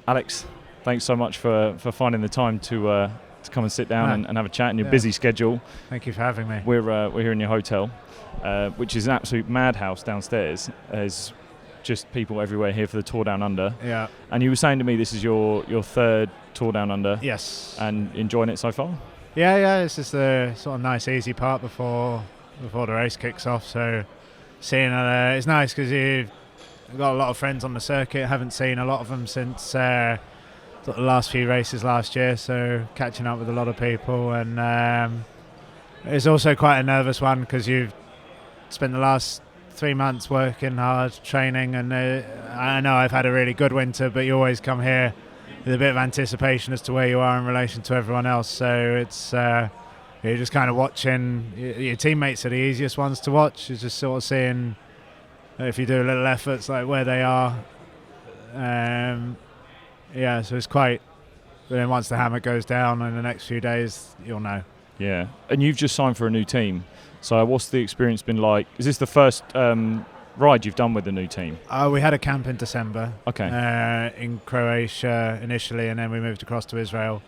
Alex, thanks so much for finding the time to come and sit down and have a chat in your busy schedule. Thank you for having me. We're here in your hotel, which is an absolute madhouse downstairs. There's just people everywhere here for the Tour Down Under. Yeah. And you were saying to me this is your third Tour Down Under. Yes. And enjoying it so far? Yeah. This is the sort of nice, easy part before the race kicks off. So seeing it's nice because you've got a lot of friends on the circuit. Haven't seen a lot of them since the last few races last year. So catching up with a lot of people, and it's also quite a nervous one because you've spent the last 3 months working hard, training, and I know I've had a really good winter, but you always come here with a bit of anticipation as to where you are in relation to everyone else. So it's you're just kind of watching. Your teammates are the easiest ones to watch. You're just sort of seeing if you do a little efforts like where they are. So it's quite. But then once the hammer goes down in the next few days, you'll know. Yeah, and you've just signed for a new team. So what's the experience been like? Is this the first ride you've done with the new team? We had a camp in December. Okay. In Croatia initially, and then we moved across to Israel.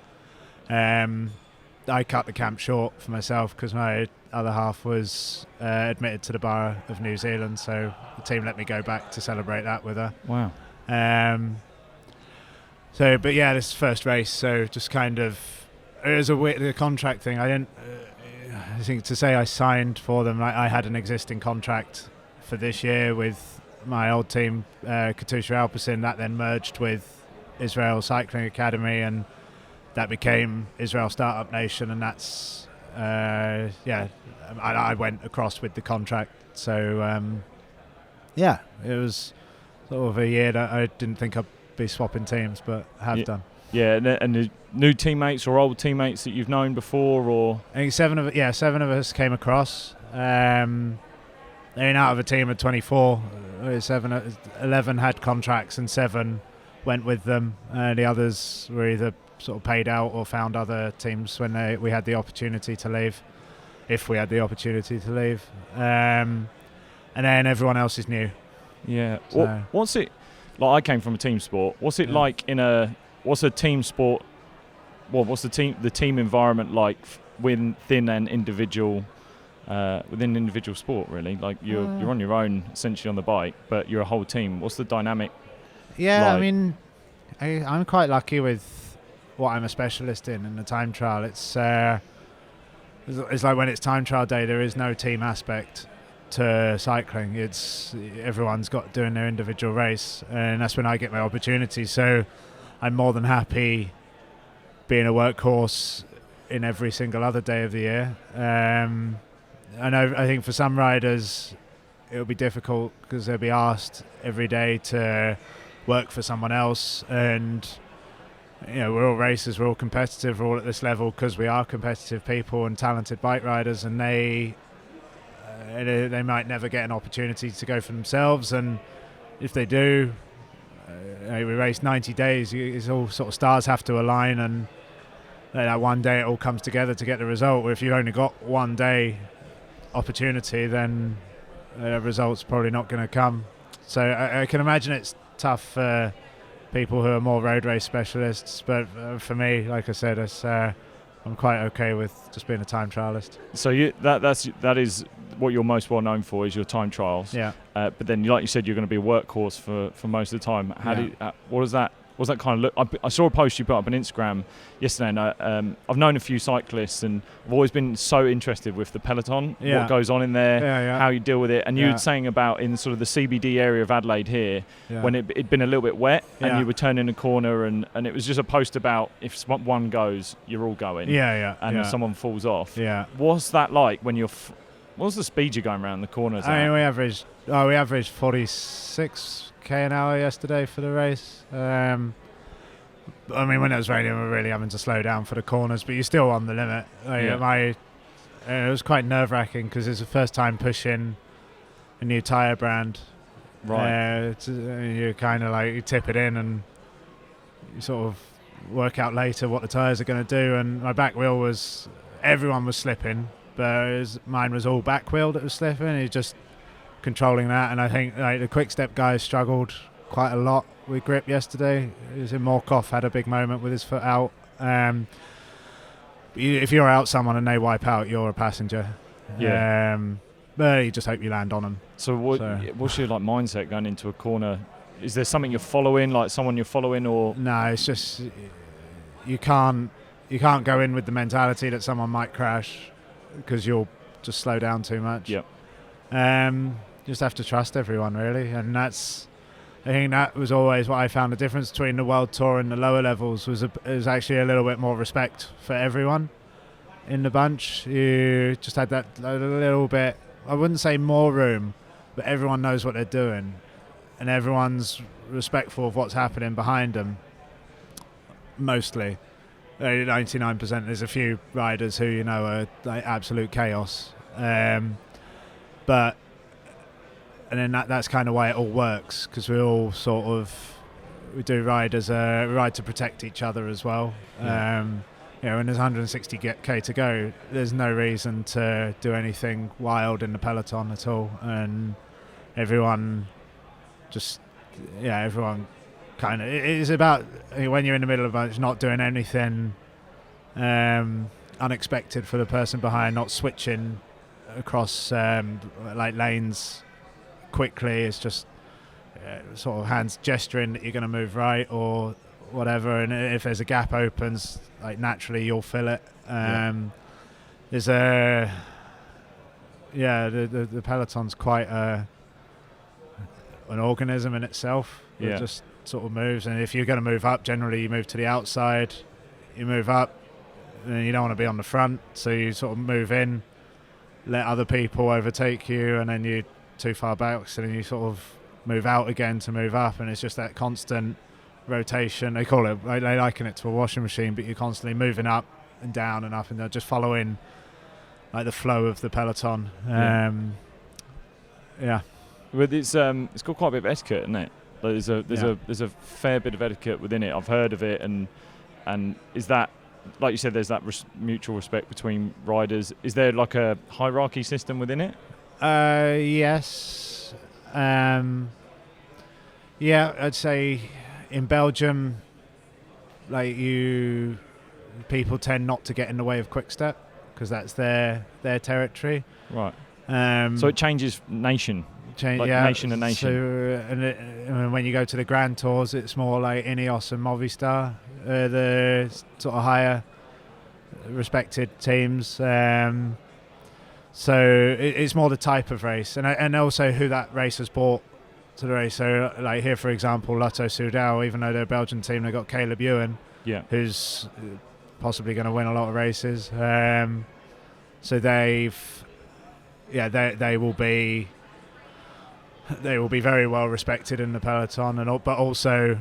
I cut the camp short for myself because my other half was admitted to the bar of New Zealand, so the team let me go back to celebrate that with her. Wow. But yeah, this is first race, so just kind of it was the contract thing. I didn't. I think to say I signed for them, I had an existing contract for this year with my old team, Katusha Alpecin. That then merged with Israel Cycling Academy, and that became Israel Startup Nation, and that's I went across with the contract. So it was sort of a year that I didn't think I'd be swapping teams, but have done. Yeah, and the new teammates or old teammates that you've known before, or I think seven of us came across. And out of a team of 24, 11 had contracts and 7 went with them. The others were either sort of paid out or found other teams when we had the opportunity to leave, if we had the opportunity to leave. And then everyone else is new. Yeah. So. What's it like? I came from a team sport. What's it like what's a team sport? What's the team environment like within an individual sport? Really, like you're on your own essentially on the bike, but you're a whole team. What's the dynamic? Yeah, like? I mean, I'm quite lucky with what I'm a specialist in the time trial. It's like when it's time trial day, there is no team aspect to cycling. It's everyone's got doing their individual race, and that's when I get my opportunity. So I'm more than happy being a workhorse in every single other day of the year. I think for some riders it'll be difficult because they'll be asked every day to work for someone else, and we're all racers, we're all competitive, we're all at this level because we are competitive people and talented bike riders, and they might never get an opportunity to go for themselves, and if they do, we race 90 days, it's all sort of stars have to align, and that one day it all comes together to get the result. If you only got one day opportunity, then the result's probably not going to come. So I can imagine it's tough for people who are more road race specialists, but for me, like I said, I'm quite okay with just being a time trialist. So that is what you're most well known for, is your time trials. Yeah. But then, like you said, you're going to be a workhorse for most of the time. What does that kind of look? I saw a post you put up on Instagram yesterday, and I've known a few cyclists, and I've always been so interested with the peloton, what goes on in there, how you deal with it. And you were saying about in sort of the CBD area of Adelaide here, when it'd been a little bit wet, and you were turning a corner, and it was just a post about if one goes, you're all going. And if someone falls off. What's that like when you're... What's the speed you're going around the corners at? I mean, we averaged 46 km an hour yesterday for the race. I mean, when it was raining, we were really having to slow down for the corners, but you're still on the limit. It was quite nerve-wracking because it's the first time pushing a new tyre brand. Right. You kind of like you tip it in and you sort of work out later what the tyres are going to do. And my back wheel everyone was slipping, but mine was all back wheel that was slipping. He's just controlling that, and I think like the quick step guys struggled quite a lot with grip yesterday. Morkov had a big moment with his foot out. If you're out someone and they wipe out, you're a passenger. Yeah. But you just hope you land on them. So what's your like mindset going into a corner? Is there something you're following, like someone you're following, or no? It's just you can't go in with the mentality that someone might crash because you'll just slow down too much. Yep. You just have to trust everyone, really, and I think that was always what I found the difference between the World Tour and the lower levels was actually a little bit more respect for everyone in the bunch. You just had that a little bit, I wouldn't say more room, but everyone knows what they're doing and everyone's respectful of what's happening behind them, mostly. 99%. There's a few riders who are like absolute chaos, but and then that's kind of why it all works, because we all we do ride we ride to protect each other as well. Yeah. When there's 160k to go, there's no reason to do anything wild in the peloton at all, and everyone kind of, it is about when you're in the middle of a bunch, not doing anything unexpected for the person behind, not switching across like lanes quickly. It's just sort of hands gesturing that you're going to move right or whatever, and if there's a gap opens, like naturally you'll fill it. There's the peloton's quite an organism in itself. Yeah. It just sort of moves, and if you're going to move up, generally you move to the outside, you move up, and you don't want to be on the front, so you sort of move in, let other people overtake you, and then you're too far back, so then you sort of move out again to move up, and it's just that constant rotation. They liken it to a washing machine, but you're constantly moving up and down and up, and they're just following like the flow of the peloton. But it's got quite a bit of etiquette, isn't it? Like there's a fair bit of etiquette within it. I've heard of it, and is that, like you said, there's that mutual respect between riders. Is there like a hierarchy system within it? Yes. I'd say in Belgium, like people tend not to get in the way of Quick-Step because that's their territory. Right. So it changes nation. Nation to nation. So, and when you go to the Grand Tours, it's more like Ineos and Movistar, the sort of higher respected teams. So it's more the type of race, and also who that race has brought to the race. So, like here, for example, Lotto Soudal, even though they're a Belgian team, they've got Caleb Ewan, who's possibly going to win a lot of races. So they will be very well respected in the peloton, but also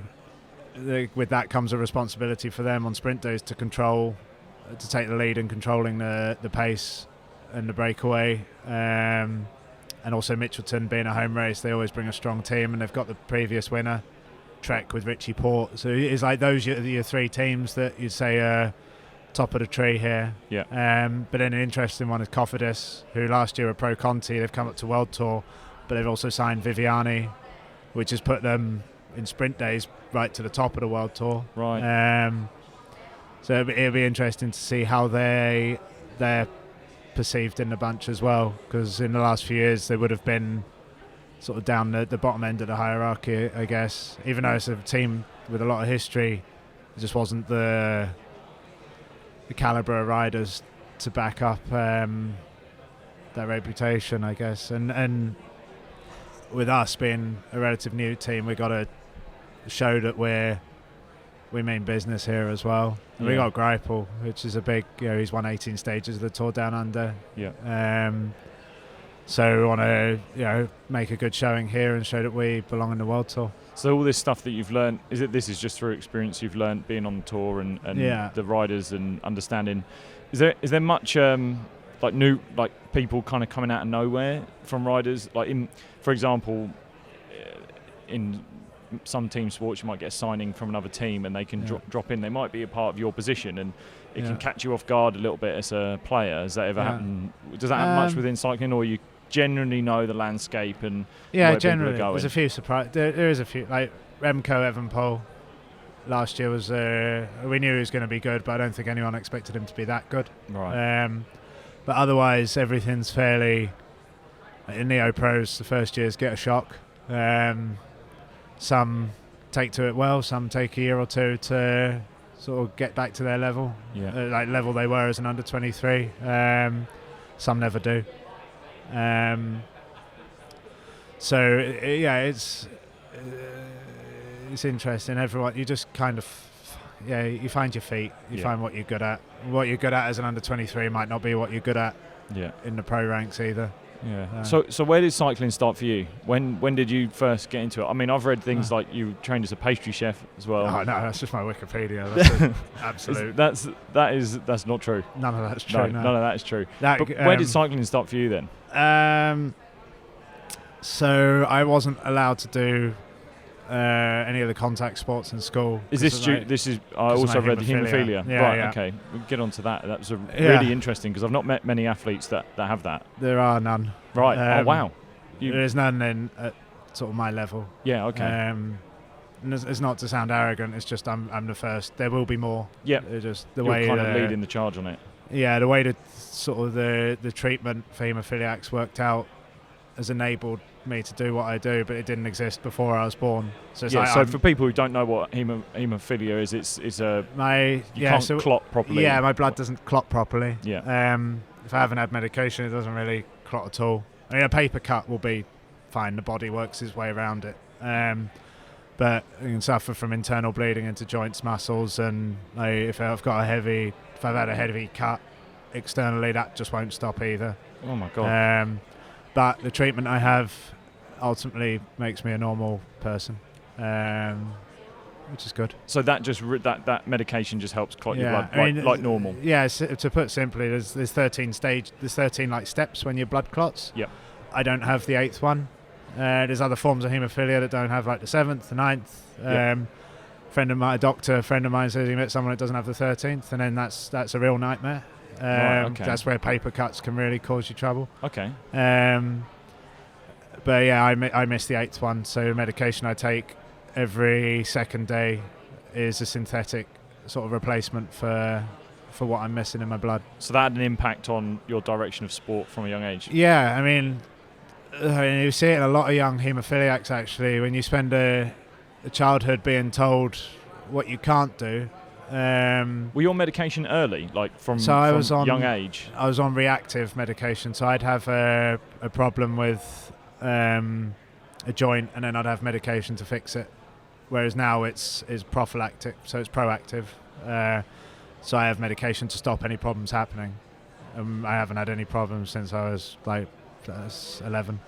with that comes a responsibility for them on sprint days to take the lead in controlling the pace and the breakaway. And also Mitchelton being a home race, they always bring a strong team, and they've got the previous winner, Trek, with Richie Port. So it's like those are your three teams that you'd say are top of the tree here. Yeah. But then an interesting one is Cofidis, who last year were Pro Conti. They've come up to World Tour, but they've also signed Viviani, which has put them in sprint days right to the top of the World Tour. Right. So it'll be interesting to see how they're perceived in the bunch as well, because in the last few years they would have been sort of down the bottom end of the hierarchy, I guess. Even though it's a team with a lot of history, it just wasn't the calibre of riders to back up their reputation, I guess. And with us being a relative new team, we got to show that we mean business here as well. And we got Greipel, which is a big, he's won 18 stages of the Tour Down Under. Yeah. So we want to, make a good showing here and show that we belong in the World Tour. So all this stuff that you've learned, this is just through experience you've learned being on the tour and the riders and understanding. Is there much new people kind of coming out of nowhere from riders? Like for example, in some team sports you might get a signing from another team and they can drop in. They might be a part of your position and it can catch you off guard a little bit as a player. Has that ever happened? Does that happen much within cycling, or you generally know the landscape and Yeah, where generally. people are going. There's a few surprises. There is a few. Like Remco Evenepoel last year was. We knew he was going to be good, but I don't think anyone expected him to be that good. Right. But otherwise, everything's fairly. In Neo Pros, the first years get a shock. Some take to it well. Some take a year or two to sort of get back to their level, like level they were as an under 23. Some never do. It's interesting. Everyone, you just kind of, you find your feet. You find what you're good at. What you're good at as an under 23 might not be what you're good at in the pro ranks either. Yeah. So where did cycling start for you? When did you first get into it? I mean, I've read things like you trained as a pastry chef as well. Oh no, that's just my Wikipedia. That's absolute. That's not true. None of that's true. None of that is true. But where did cycling start for you then? So I wasn't allowed to do any of the contact sports in school. Is this due? I also read the haemophilia. Yeah. Okay. We'll get on to that. That was really interesting because I've not met many athletes that have that. There are none. Right. Oh wow. There's none at sort of my level. Yeah. Okay. And it's not to sound arrogant. It's just I'm the first. There will be more. Yeah. Just You're kind of leading the charge on it. Yeah. The way that sort of the treatment for haemophiliacs worked out has enabled me to do what I do, but it didn't exist before I was born. So so for people who don't know what haemophilia is, it's you can't clot properly. Yeah, my blood doesn't clot properly. Yeah. If I haven't had medication, it doesn't really clot at all. I mean, a paper cut will be fine. The body works its way around it. But you can suffer from internal bleeding into joints, muscles, and if I've had a heavy cut externally, that just won't stop either. Oh my god. But the treatment I have ultimately makes me a normal person, which is good. So that just that medication just helps clot your blood like normal. Yeah. To put simply, there's 13 like steps when your blood clots. Yep. I don't have the 8th one. There's other forms of haemophilia that don't have like the 7th, the 9th. A doctor friend of mine says he met someone that doesn't have the 13th, and then that's a real nightmare. That's where paper cuts can really cause you trouble. Okay. But yeah, I missed the 8th one, so the medication I take every second day is a synthetic sort of replacement for what I'm missing in my blood. So that had an impact on your direction of sport from a young age? Yeah, I mean, you see it in a lot of young haemophiliacs actually, when you spend a childhood being told what you can't do. Were you on medication early, like from young age? I was on reactive medication, so I'd have a problem with a joint, and then I'd have medication to fix it. Whereas now it's prophylactic, so it's proactive. So I have medication to stop any problems happening. I haven't had any problems since I was like 11,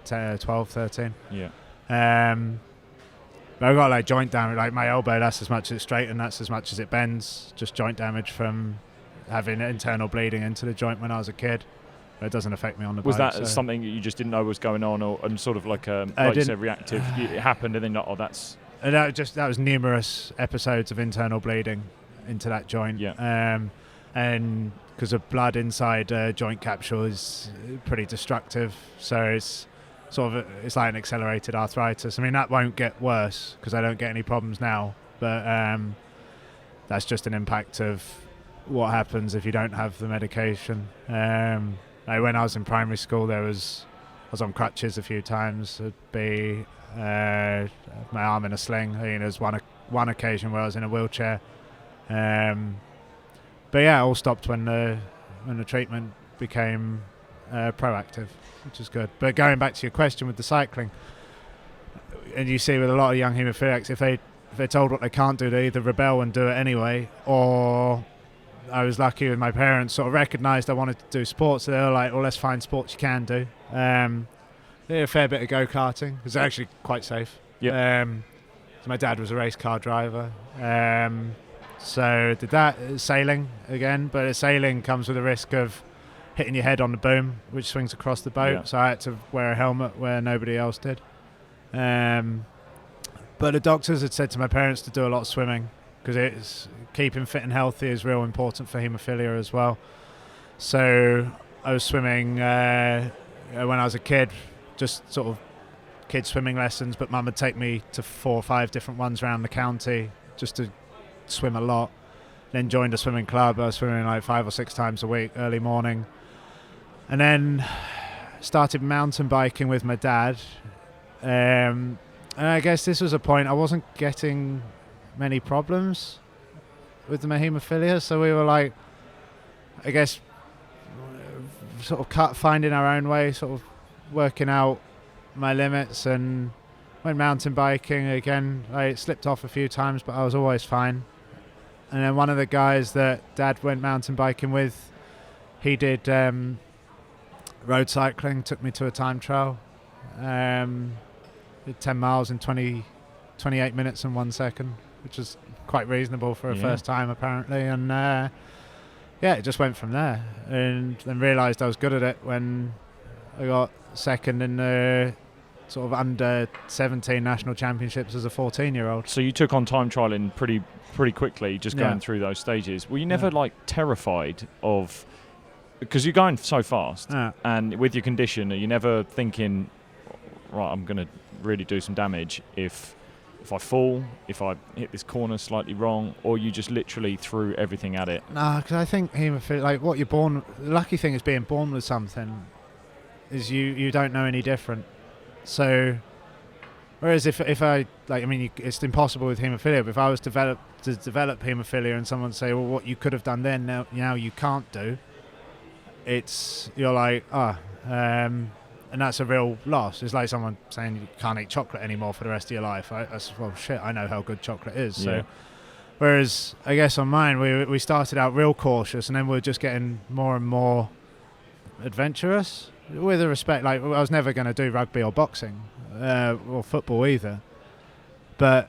12, 13. Yeah. But I've got like joint damage, like my elbow, that's as much as it's straight and that's as much as it bends. Just joint damage from having internal bleeding into the joint when I was a kid. But it doesn't affect me on the bike. Was that something you just didn't know was going on, and sort of like you said, reactive? It happened and then that's... That was numerous episodes of internal bleeding into that joint. Yeah. And because of blood inside a joint capsule is pretty destructive, so it's it's like an accelerated arthritis. I mean, that won't get worse because I don't get any problems now, but that's just an impact of what happens if you don't have the medication. Like when I was in primary school, I was on crutches a few times. It'd be my arm in a sling. I mean, there was one occasion where I was in a wheelchair. But yeah, it all stopped when the treatment became proactive, which is good. But going back to your question with the cycling, and you see with a lot of young haemophiliacs, if they're told what they can't do, they either rebel and do it anyway, or I was lucky with my parents sort of recognised I wanted to do sports, so they were like, well, let's find sports you can do. Did a fair bit of go-karting. It was actually quite safe. Yeah. So my dad was a race car driver. So did that. Sailing again, but sailing comes with a risk of hitting your head on the boom, which swings across the boat. Yeah. So I had to wear a helmet where nobody else did. But the doctors had said to my parents to do a lot of swimming because it's keeping fit and healthy is real important for haemophilia as well. So I was swimming when I was a kid, just sort of kid swimming lessons, but Mum would take me to 4 or 5 different ones around the county just to swim a lot. Then joined a swimming club. I was swimming like 5 or 6 times a week, early morning. And then started mountain biking with my dad. And I guess this was a point I wasn't getting many problems with my haemophilia, so we were like, I guess, sort of finding our own way, sort of working out my limits, and went mountain biking again. I slipped off a few times, but I was always fine. And then one of the guys that Dad went mountain biking with, he did road cycling, took me to a time trial. Did 10 miles in 28 minutes and 1 second, which is quite reasonable for a first time apparently. And it just went from there. And then realised I was good at it when I got second in the sort of under 17 national championships as a 14-year-old. So you took on time trialling pretty quickly, just going through those stages. Were you never like terrified of, because you're going so fast, and with your condition, are you never thinking, right, I'm going to really do some damage if I fall, if I hit this corner slightly wrong, or you just literally threw everything at it? No, because I think haemophilia, like what you're born, the lucky thing is being born with something is you don't know any different. So whereas if I, like, I mean, it's impossible with haemophilia, but if I was to develop haemophilia and someone say, well, what you could have done then, now you can't do, you're like, and that's a real loss. It's like someone saying you can't eat chocolate anymore for the rest of your life. Well, shit, I know how good chocolate is. Yeah. So, whereas I guess on mine, we started out real cautious, and then we were just getting more and more adventurous. With a respect, like, I was never going to do rugby or boxing, or football either. But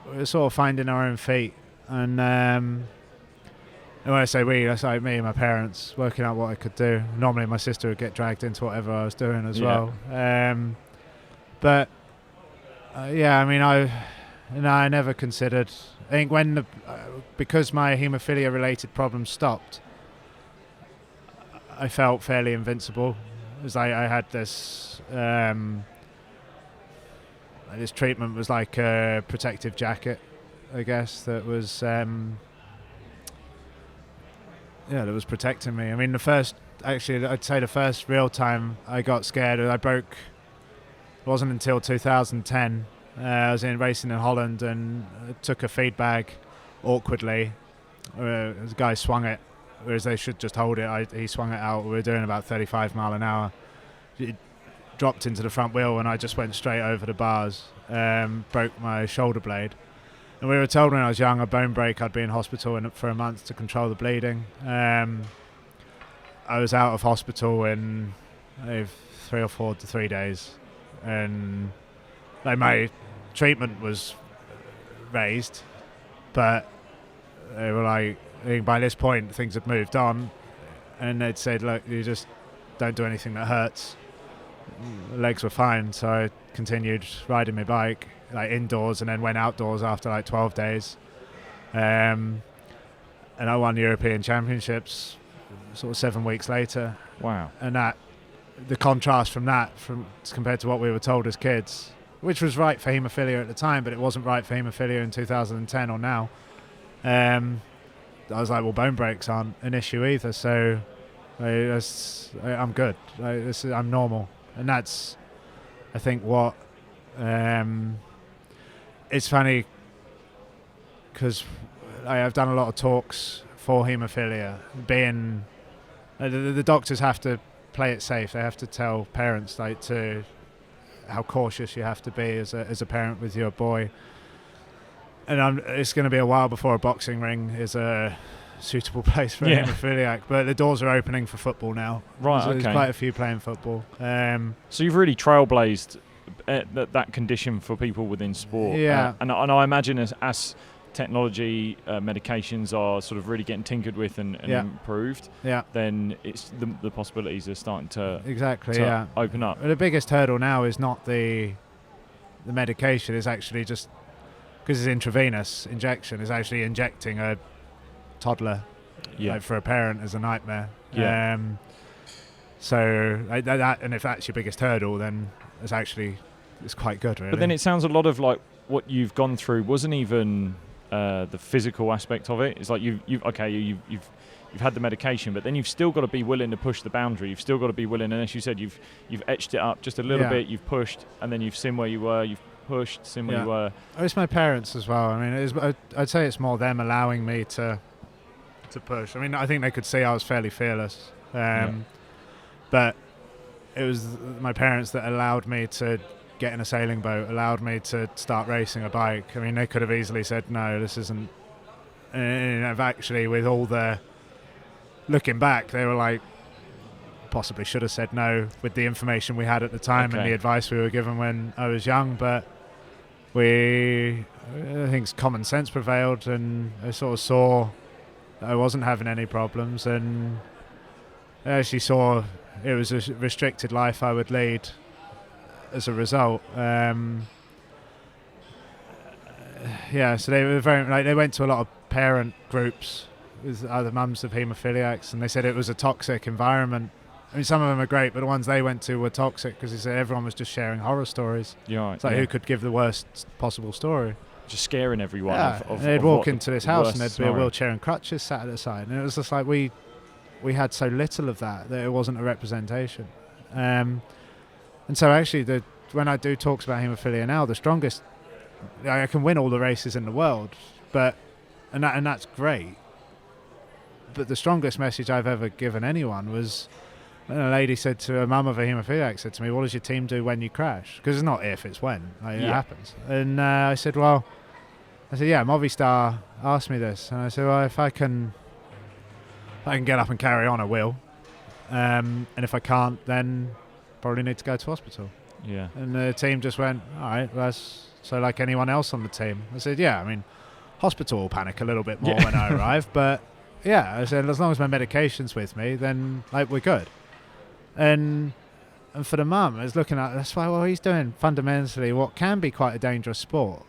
we were sort of finding our own feet. And when I say we, that's like me and my parents working out what I could do. Normally my sister would get dragged into whatever I was doing as well. I mean, I never considered. I think when because my haemophilia related problems stopped, I felt fairly invincible. It was like I had this this treatment was like a protective jacket, I guess, that was that was protecting me. I mean, I'd say the first real time I got scared, it wasn't until 2010. I was racing in Holland and took a feed bag awkwardly. The guy swung it, whereas they should just hold it. He swung it out. We were doing about 35 mile an hour. It dropped into the front wheel and I just went straight over the bars, broke my shoulder blade. And we were told when I was young, a bone break, I'd be in hospital for a month to control the bleeding. I was out of hospital in 3 or 4 to 3 days. And like, my treatment was raised, but they were like, I think by this point things had moved on, and they'd said, look, you just don't do anything that hurts. The legs were fine, so I continued riding my bike, like, indoors, and then went outdoors after like 12 days. And I won the European Championships sort of 7 weeks later. Wow. And the contrast from that, compared to what we were told as kids, which was right for haemophilia at the time, but it wasn't right for haemophilia in 2010 or now. I was like, well, bone breaks aren't an issue either, so I'm good. I'm normal. And that's, I think, what... it's funny, because I've done a lot of talks for haemophilia. The doctors have to play it safe. They have to tell parents how cautious you have to be as a parent with your boy. And it's going to be a while before a boxing ring is a suitable place for a haemophiliac, but the doors are opening for football now. Right, There's quite a few playing football. So you've really trailblazed that condition for people within sport. Yeah. And I imagine as technology, medications are sort of really getting tinkered with and improved, then it's the possibilities are starting to open up. The biggest hurdle now is not the medication, is actually just, because it's intravenous injection, is actually injecting a toddler. Like, for a parent is a nightmare. So and if that's your biggest hurdle, then it's quite good, really. But then it sounds a lot of like what you've gone through wasn't even the physical aspect of it. It's like you've had the medication, but then you've still got to be willing to push the boundary. You've still got to be willing, and as you said, you've etched it up just a little bit. You've pushed, and then you've seen where you were. You've pushed, seen where you were. It's my parents as well. I mean, I'd say it's more them allowing me to push. I mean, I think they could see I was fairly fearless, but it was my parents that allowed me to get in a sailing boat, allowed me to start racing a bike. I mean, they could have easily said, no, this isn't. And actually, with all the looking back, they were like, possibly should have said no with the information we had at the time and the advice we were given when I was young. But I think common sense prevailed, and I sort of saw that I wasn't having any problems, and I actually saw it was a restricted life I would lead as a result. So they were they went to a lot of parent groups with other mums of haemophiliacs, and they said it was a toxic environment. I mean, some of them are great, but the ones they went to were toxic because they said everyone was just sharing horror stories. It's like who could give the worst possible story? Just scaring everyone. They'd walk into this house and there'd be a wheelchair and crutches sat at the side, and it was just like we had so little of that it wasn't a representation. And so actually, when I do talks about haemophilia now, the strongest, I can win all the races in the world, and that's great. But the strongest message I've ever given anyone was when a lady said to a mum of a haemophiliac, said to me, "What does your team do when you crash?" Because it's not if, it's when. It happens. And I said, yeah, Movistar asked me this, and I said, well, if I can get up and carry on, I will. And if I can't, then probably need to go to hospital. Yeah. And the team just went, all right, that's so like anyone else on the team. I said, yeah, I mean, hospital will panic a little bit more when I arrive, but yeah, I said, as long as my medication's with me, then we're good. And for the mum, I was looking at, that's why, well, he's doing fundamentally what can be quite a dangerous sport,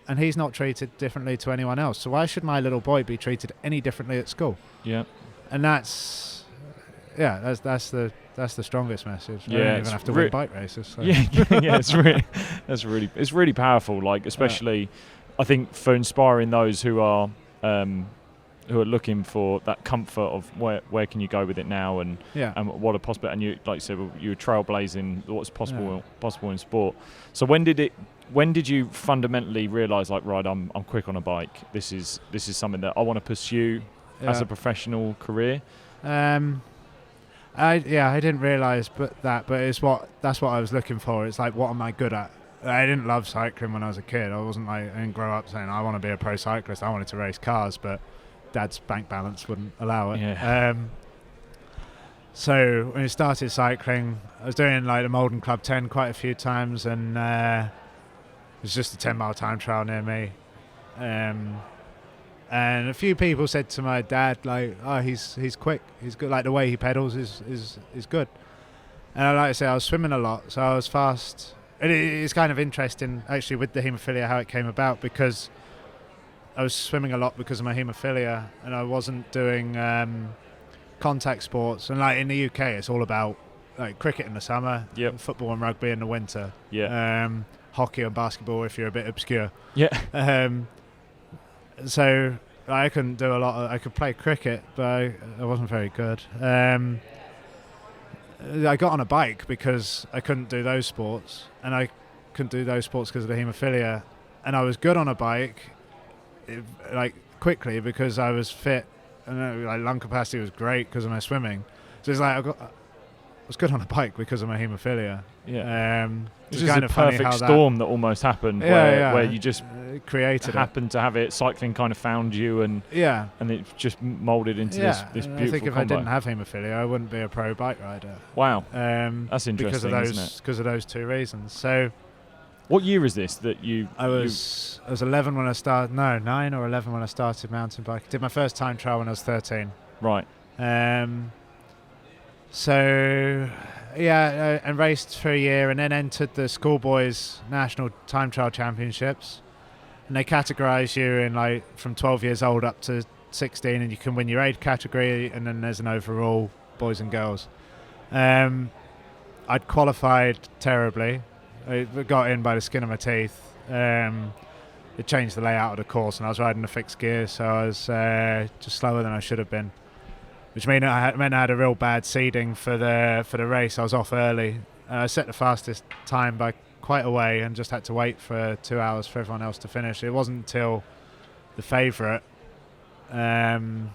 and he's not treated differently to anyone else. So why should my little boy be treated any differently at school? Yeah. And that's the strongest message. Yeah, I don't even have to win bike races. So. It's really powerful. Like, especially, I think for inspiring those who are looking for that comfort of where can you go with it now, and what a possibility. And you, like you said, you were trailblazing what's possible in sport. So when did you fundamentally realise, like, right, I'm quick on a bike. This is something that I want to pursue as a professional career? I didn't realise, but that's what I was looking for. It's like, what am I good at? I didn't love cycling when I was a kid. I didn't grow up saying I want to be a pro cyclist. I wanted to race cars, but Dad's bank balance wouldn't allow it. Yeah. So when I started cycling, I was doing like the Malden Club 10 quite a few times, and it was just a 10-mile time trial near me. And a few people said to my dad, like, oh, he's quick, he's good, like the way he pedals is good. And like I say, I was swimming a lot, so I was fast. It's kind of interesting actually with the haemophilia how it came about, because I was swimming a lot because of my haemophilia, and I wasn't doing contact sports. And like in the UK, it's all about like cricket in the summer, football and rugby in the winter, hockey and basketball if you're a bit obscure. So I couldn't do a lot. I could play cricket, but I wasn't very good. I got on a bike because I couldn't do those sports, and I couldn't do those sports because of the haemophilia. And I was good on a bike, quickly, because I was fit, and lung capacity was great because of my swimming. So it's like I was good on a bike because of my haemophilia. It's kind of a perfect storm that almost happened, where you just created happened to have it. Cycling kind of found you, and it just moulded into this beautiful I think if combo. I didn't have haemophilia, I wouldn't be a pro bike rider. Wow, that's interesting, because of those two reasons. So, what year is this that you? I was 11 when I started. No, 9 or 11 when I started mountain bike. I did my first time trial when I was 13. Right. So, and raced for a year, and then entered the schoolboys national time trial championships, and they categorise you in from 12 years old up to 16, and you can win your age category, and then there's an overall boys and girls. I'd qualified terribly. I got in by the skin of my teeth. It changed the layout of the course, and I was riding a fixed gear, so I was just slower than I should have been, which meant I had a real bad seeding for the race. I was off early. I set the fastest time by quite a way, and just had to wait for 2 hours for everyone else to finish. It wasn't until the favourite, who's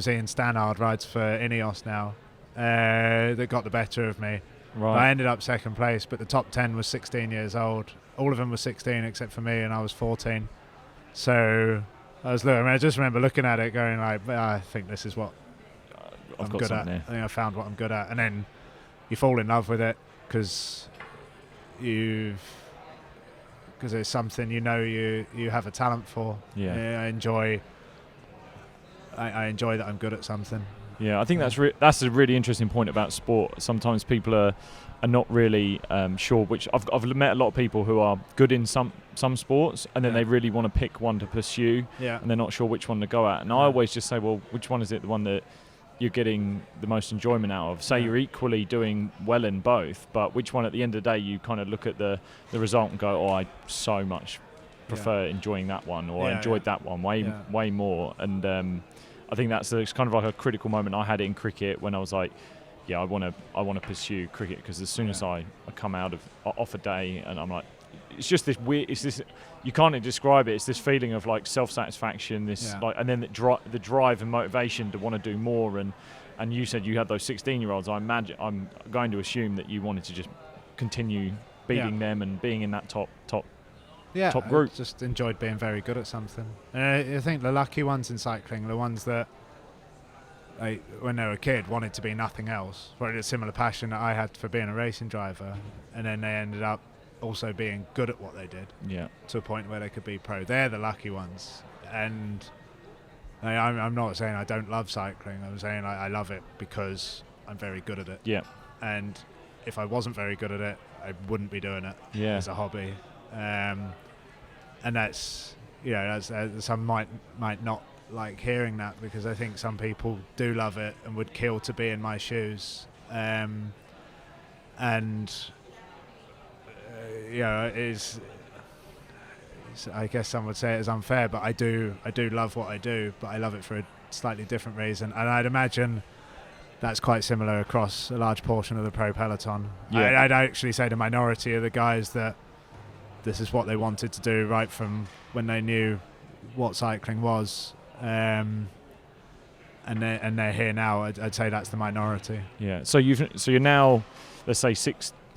Ian Stannard, rides for Ineos now, that got the better of me. Right. I ended up second place, but the top 10 was 16 years old. All of them were 16 except for me, and I was 14. So I just remember looking at it going like, I think this is what I'm good at. I think I found what I'm good at. And then you fall in love with it because it's something you have a talent for. Yeah. I enjoy that I'm good at something. Yeah, I think that's a really interesting point about sport. Sometimes people are not really sure which. I've met a lot of people who are good in some sports, and then they really want to pick one to pursue, and they're not sure which one to go at. And I always just say, well, which one is it, the one that you're getting the most enjoyment out of? Say you're equally doing well in both, but which one at the end of the day you kind of look at the result and go, oh, I so much prefer enjoying that one, or I enjoyed that one way more. And I think it's kind of like a critical moment. I had it in cricket when I was like, I want to pursue cricket, because as soon as I come off a day and I'm like, it's just this weird, you can't describe it. It's this feeling of like self-satisfaction, and then the drive and motivation to want to do more. And you said you had those 16-year-olds. I'm going to assume that you wanted to just continue beating them and being in that top group. I just enjoyed being very good at something. I think the lucky ones in cycling are the ones that, when they were a kid, wanted to be nothing else. Probably a similar passion that I had for being a racing driver, and then they ended up also being good at what they did. Yeah. To a point where they could be pro. They're the lucky ones. And I'm not saying I don't love cycling. I'm saying I love it because I'm very good at it. Yeah. And if I wasn't very good at it, I wouldn't be doing it as a hobby. And that's some might not like hearing that, because I think some people do love it and would kill to be in my shoes. I guess some would say it is unfair, but I do love what I do, but I love it for a slightly different reason. And I'd imagine that's quite similar across a large portion of the pro peloton. Yeah. I'd actually say the minority of the guys that this is what they wanted to do right from when they knew what cycling was, and they're here now. I'd say that's the minority. Yeah. So you're now, let's say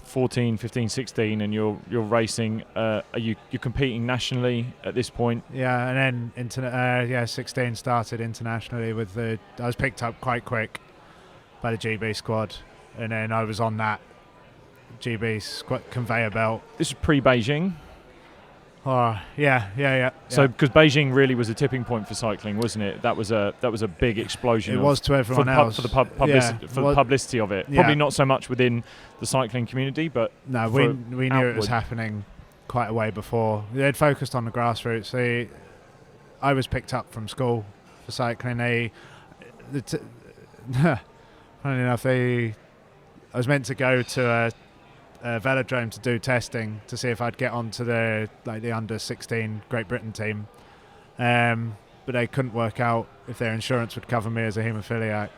14, 15, 16, and you're racing. Are you're competing nationally at this point? Yeah, and then 16 started internationally with I was picked up quite quick by the GB squad, and then I was on that GB squad conveyor belt. This is pre-Beijing. Oh, yeah. So, because Beijing really was a tipping point for cycling, wasn't it? That was a big explosion. It was to everyone else for the publicity of it. Probably not so much within the cycling community, but no, we knew it was happening quite a way before. They'd focused on the grassroots. I was picked up from school for cycling. Funny enough, I was meant to go to a velodrome to do testing to see if I'd get onto the under 16 Great Britain team, but they couldn't work out if their insurance would cover me as a haemophiliac.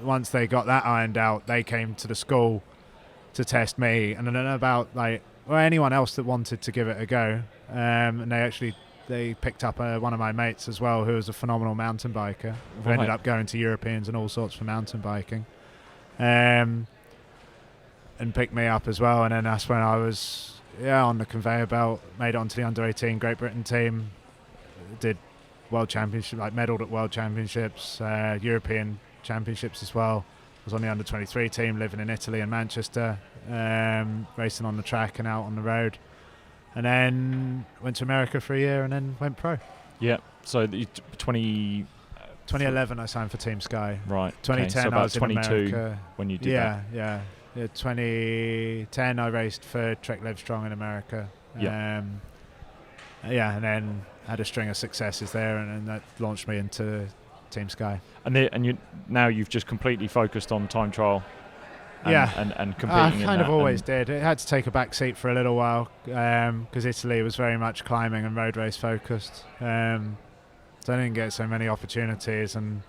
Once they got that ironed out, they came to the school to test me, and I don't know about anyone else that wanted to give it a go, and they picked up one of my mates as well, who was a phenomenal mountain biker, who ended up going to Europeans and all sorts for mountain biking. And picked me up as well, and then that's when I was on the conveyor belt, made it onto the under 18 Great Britain team, did world championship, medalled at world championships, European championships as well. Was on the under 23 team, living in Italy and Manchester, racing on the track and out on the road, and then went to America for a year and then went pro. Yeah. So 2011 I signed for Team Sky. Right. 2010 so about I was 22 in America. When you did that. Yeah. 2010 I raced for Trek Livestrong in America. And then had a string of successes there, and that launched me into Team Sky. And now you've just completely focused on time trial. And competing I in kind that of always did. It had to take a back seat for a little while because Italy was very much climbing and road race focused. So I didn't get so many opportunities, and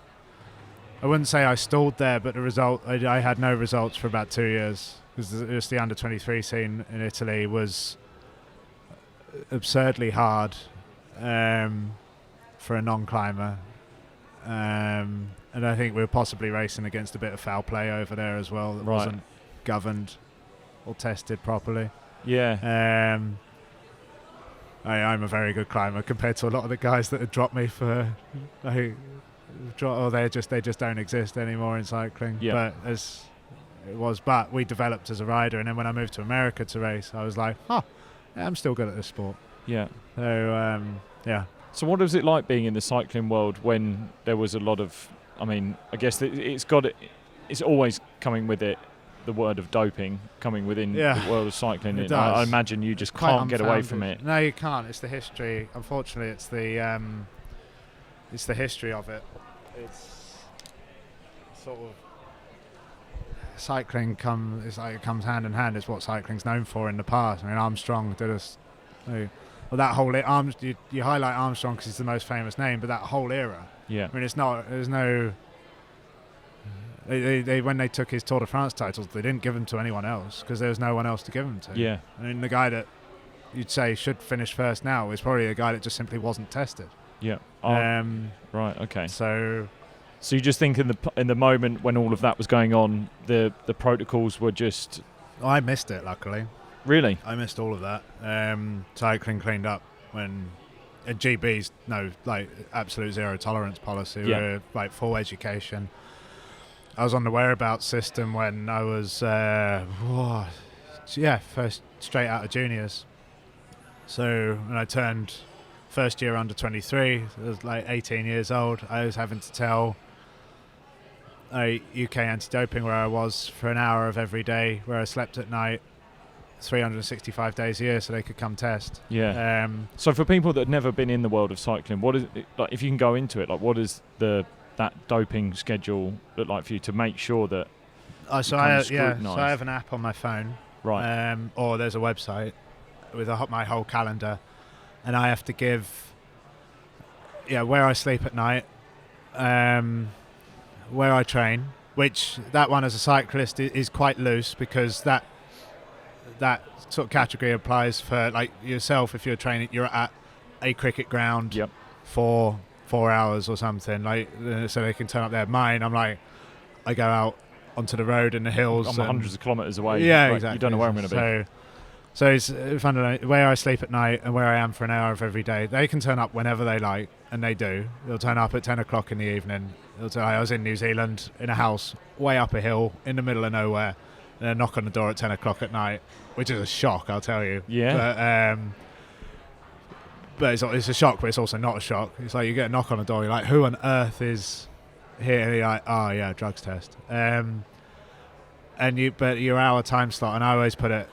I wouldn't say I stalled there, but I had no results for about 2 years because the under-23 scene in Italy was absurdly hard for a non-climber. And I think we were possibly racing against a bit of foul play over there as well that wasn't governed or tested properly. Yeah. I'm a very good climber compared to a lot of the guys that had dropped me for, they just don't exist anymore in cycling. Yeah. But we developed as a rider, and then when I moved to America to race, I was like, I'm still good at this sport. Yeah. So yeah. So what was it like being in the cycling world when there was a lot of, I mean, I guess it's always coming with it, the word of doping coming within the world of cycling. It I does. imagine you just Quite can't get away unfounded. from it. No, you can't. It's the history. Unfortunately, it's the history of it. It's sort of cycling comes hand in hand. It's what cycling's known for in the past. I mean, Armstrong did us. Well, that whole you highlight Armstrong because he's the most famous name, but that whole era. Yeah. I mean, it's not. There's no. They when they took his Tour de France titles, they didn't give them to anyone else because there was no one else to give them to. Yeah. I mean, the guy that you'd say should finish first now is probably a guy that just simply wasn't tested. Yeah. Right. Okay. So you just think in the moment when all of that was going on, the protocols were just. I missed it. Luckily. Really? I missed all of that. Cycling cleaned up when GB's absolute zero tolerance policy. Yeah. We're like full education. I was on the whereabouts system when I was first straight out of juniors. So when I turned first year under 23, I was like 18 years old. I was having to tell UK anti-doping where I was for an hour of every day, where I slept at night 365 days a year so they could come test. Yeah. So for people that have never been in the world of cycling, what is it, like, if you can go into it, like what is that doping schedule look like for you to make sure that so I have an app on my phone, right, or there's a website with my whole calendar, and I have to give where I sleep at night, where I train, which that one as a cyclist is quite loose because that sort of category applies for like yourself. If you're training, you're at a cricket ground for 4 hours or something, so they can turn up there. Mine, I go out onto the road in the hills. I'm hundreds of kilometres away. Yeah, right, exactly. You don't know where I'm going to be. So it's fundamental. Where I sleep at night and where I am for an hour of every day, they can turn up whenever they like, and they do. They'll turn up at 10 o'clock in the evening. I was in New Zealand in a house way up a hill in the middle of nowhere, and a knock on the door at 10 o'clock at night, which is a shock, I'll tell you. Yeah. But it's a shock, but it's also not a shock. It's like you get a knock on the door, you're like, who on earth is here? And you're like, oh yeah, drugs test. But your hour time slot, and I always put it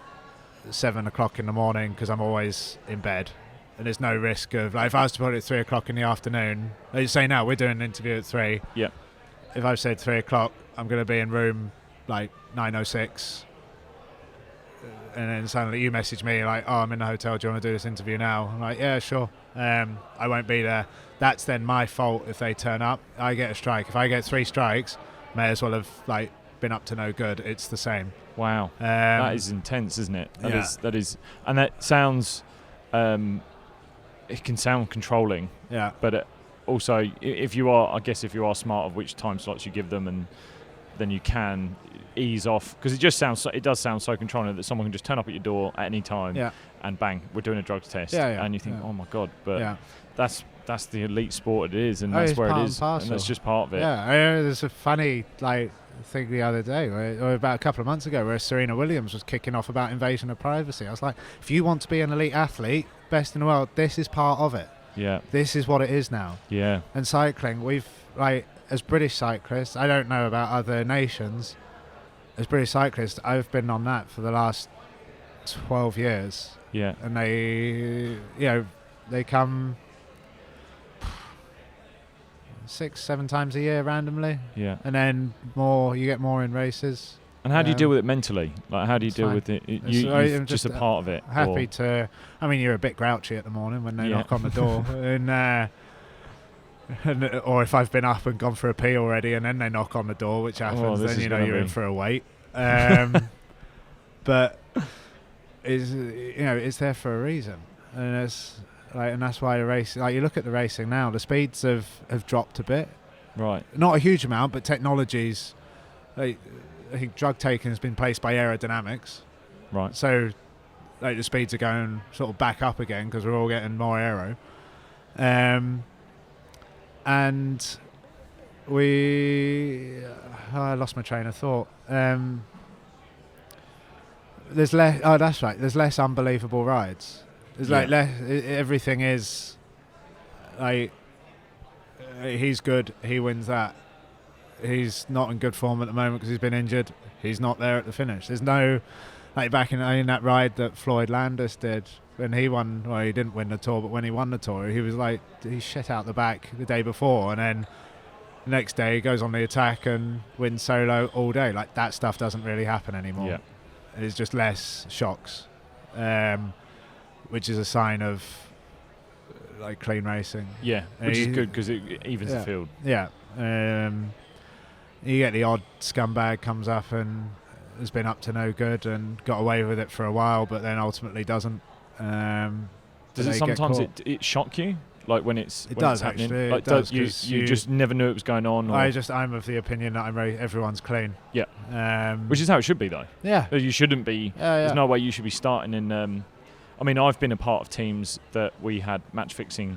7 o'clock in the morning because I'm always in bed, and there's no risk of, like, if I was to put it at 3 o'clock in the afternoon, like you say now, we're doing an interview at 3. Yeah. If I've said 3 o'clock, I'm going to be in room like 9:06. And then suddenly you message me like, oh, I'm in the hotel, do you want to do this interview now? I'm like, yeah, sure. I won't be there. That's then my fault if they turn up. I get a strike. If I get 3 strikes, may as well have been up to no good. It's the same. Wow. That is intense, isn't it? That is, and that sounds, it can sound controlling. Yeah. But also, if you are smart of which time slots you give them, and then you can ease off, because it does sound so controlling that someone can just turn up at your door at any time and bang, we're doing a drugs test, and you think, oh my god, but that's the elite sport it is, and that's where it is, and that's just part of it. Yeah, there's a funny thing the other day, or about a couple of months ago, where Serena Williams was kicking off about invasion of privacy. I was like, if you want to be an elite athlete, best in the world, this is part of it. Yeah, this is what it is now. Yeah. And cycling, we've as British cyclists, I don't know about other nations, as British cyclists, I've been on that for the last 12 years. Yeah. And they come 6-7 times a year randomly, Yeah. and then you get more in races. And how do you deal with it mentally? Like, how do you deal with it? You're just a part of it. Happy to. I mean, you're a bit grouchy at the morning when they knock on the door, or if I've been up and gone for a pee already, and then they knock on the door, which happens, then you're in for a wait. But it's there for a reason, and that's why the race. Like, you look at the racing now, the speeds have dropped a bit. Right. Not a huge amount, but technologies. I think drug taking has been placed by aerodynamics. Right. So, the speeds are going sort of back up again because we're all getting more aero. And I lost my train of thought. There's less. Oh, that's right. There's less unbelievable rides. There's everything is like, he's good, he wins that. He's not in good form at the moment because he's been injured. He's not there at the finish. There's no, like, back in that ride that Floyd Landis did when he won. Well, he didn't win the Tour, but when he won the Tour, he was like, he shit out the back the day before, and then the next day he goes on the attack and wins solo all day. Like, that stuff doesn't really happen anymore. Yeah. There's just less shocks, which is a sign of like clean racing. Yeah, which is good because it evens the field. Yeah. You get the odd scumbag comes up and has been up to no good and got away with it for a while, but then ultimately doesn't. Does it sometimes it shock you, like when it's happening? Actually, like, it does, you just never knew it was going on? Or? I'm of the opinion that everyone's clean. Yeah. Which is how it should be, though. Yeah. You shouldn't be. There's no way you should be starting in. I mean, I've been a part of teams that we had match fixing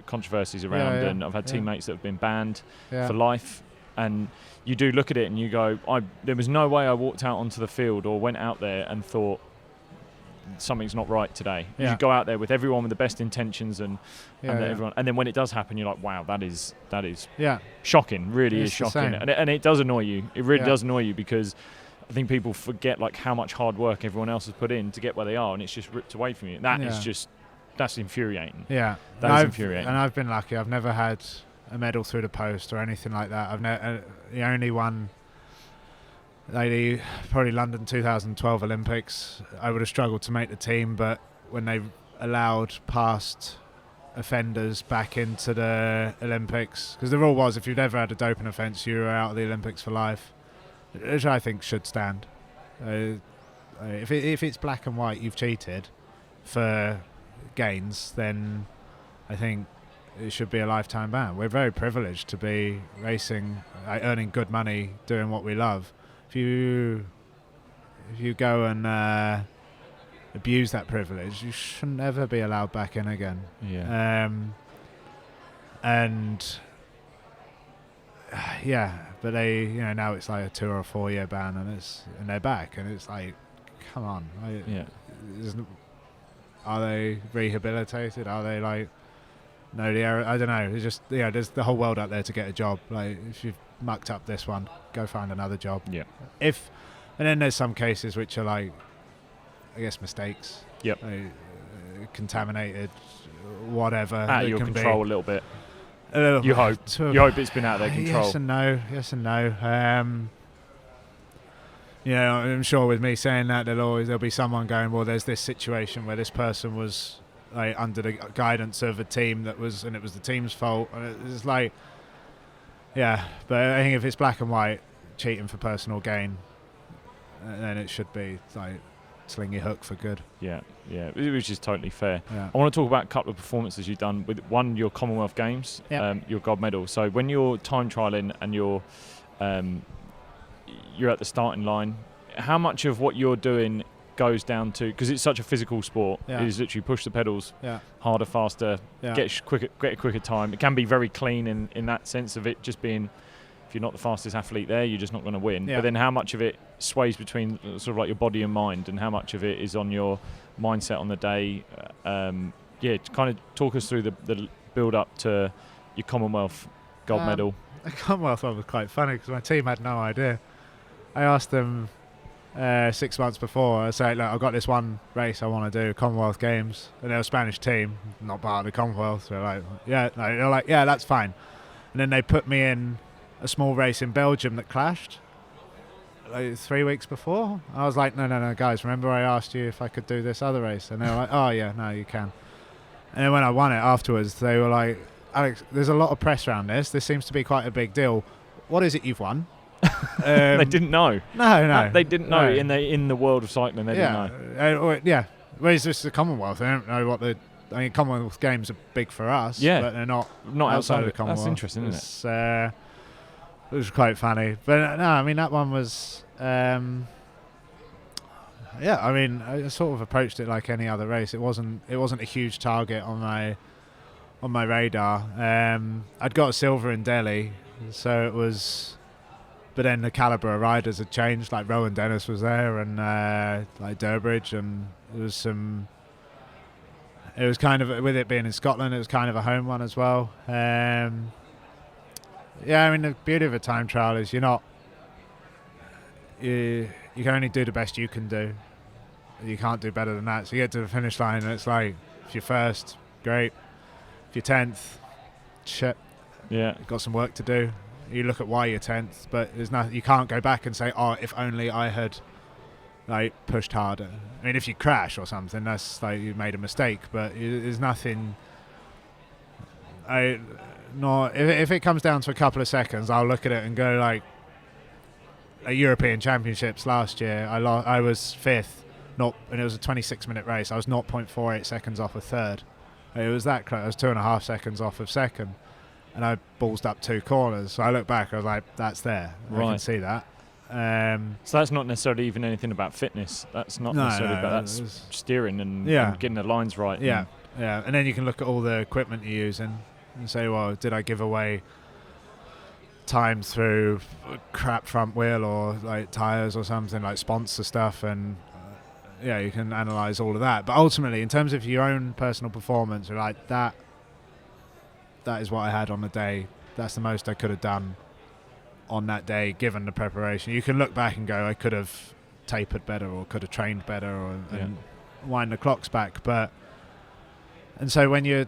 controversies around, and I've had teammates that have been banned for life. And you do look at it and you go, there was no way I walked out onto the field or went out there and thought something's not right today. You go out there with everyone with the best intentions and everyone, and then when it does happen, you're like, wow, that is shocking. Really is shocking, and it does annoy you. It really does annoy you because I think people forget like how much hard work everyone else has put in to get where they are, and it's just ripped away from you. That is just, that's infuriating. Yeah, that is infuriating. And I've been lucky. I've never had a medal through the post or anything like that. I've the only one, like probably London 2012 Olympics, I would have struggled to make the team, but when they allowed past offenders back into the Olympics, because the rule was if you'd ever had a doping offence, you were out of the Olympics for life, which I think should stand. If it's black and white, you've cheated for gains, then I think it should be a lifetime ban. We're very privileged to be racing, earning good money, doing what we love. If you go and abuse that privilege, you shouldn't ever be allowed back in again. Yeah. But they, now it's like a 2 or 4 year ban, and they're back, and it's like, come on. Are they rehabilitated? Are they like? No, I don't know. It's just there's the whole world out there to get a job. Like, if you've mucked up this one, go find another job. Yeah. And then there's some cases which are like, I guess, mistakes. Yep. Contaminated, whatever. Out of your control a little bit. You hope it's been out of their control. Yes and no. I'm sure with me saying that, there'll be someone going, well, there's this situation where this person was like under the guidance of a team and it was the team's fault, and it's like, but I think if it's black and white, cheating for personal gain, then it should be like sling your hook for good. Yeah, which is totally fair. Yeah. I want to talk about a couple of performances you've done with your Commonwealth Games, your gold medal. So when you're time trialing and you're at the starting line, how much of what you're doing goes down to, because it's such a physical sport, is literally push the pedals harder, faster, get a quicker time. It can be very clean in that sense of it just being, if you're not the fastest athlete there, you're just not going to win. But then how much of it sways between sort of like your body and mind, and how much of it is on your mindset on the day? Kind of talk us through the build up to your Commonwealth gold medal. The Commonwealth one was quite funny because my team had no idea. I asked them 6 months before. I said, look, I've got this one race I want to do, Commonwealth Games, and they're a Spanish team, not part of the Commonwealth. So they're like, they're like, that's fine. And then they put me in a small race in Belgium that clashed like 3 weeks before. I was like, no, guys, remember I asked you if I could do this other race? And they were like, oh yeah, no, you can. And then when I won it afterwards, they were like, Alex, there's a lot of press around this. This seems to be quite a big deal. What is it you've won? They didn't know. No. They didn't know No. in the world of cycling. They didn't know. Yeah. Whereas this is the Commonwealth. They don't know what Commonwealth Games are big for us, Yeah. but they're not outside of the Commonwealth. That's interesting, isn't it? It was quite funny. But no, I mean, that one was... I sort of approached it like any other race. It wasn't a huge target on my radar. I'd got a silver in Delhi, so it was... But then the calibre of riders had changed. Like Rowan Dennis was there, and like Durbridge, and there was some... It was kind of, with it being in Scotland, it was kind of a home one as well. The beauty of a time trial is you can only do the best you can do. You can't do better than that. So you get to the finish line and it's like, if you're first, great. If you're 10th, shit. Yeah. You've got some work to do. You look at why you're 10th, but there's nothing. You can't go back and say, oh, if only I had pushed harder. I mean, if you crash or something, that's like you made a mistake, but there's nothing. If it comes down to a couple of seconds, I'll look at it and go like, at European Championships last year, I was 5th, and it was a 26-minute race. I was 0.48 seconds off of 3rd. It was that close. I was 2.5 seconds off of 2nd, and I ballsed up 2 corners. So I look back, I was like, that's there. Right. I can see that. So that's not necessarily even anything about fitness. That's not necessarily about that's steering and getting the lines right. Yeah. And then you can look at all the equipment you're using and say, well, did I give away time through crap front wheel or like tyres or something, like sponsor stuff? And you can analyse all of that. But ultimately, in terms of your own personal performance, you're like, that is what I had on the day. That's the most I could have done on that day, given the preparation. You can look back and go, I could have tapered better or could have trained better and wind the clocks back. And so when you're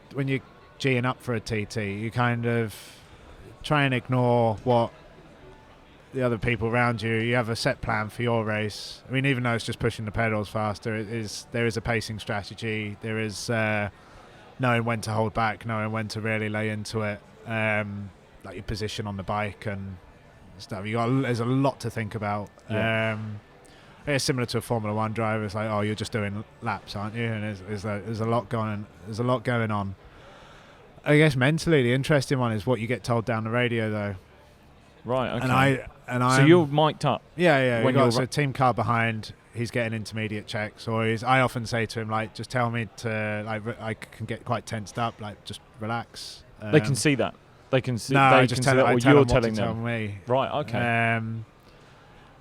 G'ing up for a TT, you kind of try and ignore what the other people around you. You have a set plan for your race. I mean, even though it's just pushing the pedals faster, there is a pacing strategy. There is knowing when to hold back, knowing when to really lay into it, like your position on the bike and stuff. There's a lot to think about. It's similar to a Formula One driver. It's like, oh, you're just doing laps, aren't you? And there's a lot going on. I guess mentally, the interesting one is what you get told down the radio, though. Right. Okay. So you're mic'd up. Yeah. When you've got a team car behind, he's getting intermediate checks, or I often say to him, like, just tell me to, like, I can get quite tensed up, like, just relax. They can see that. They can see. No, they I just tell them you're what telling to them. tell me. Right. Okay.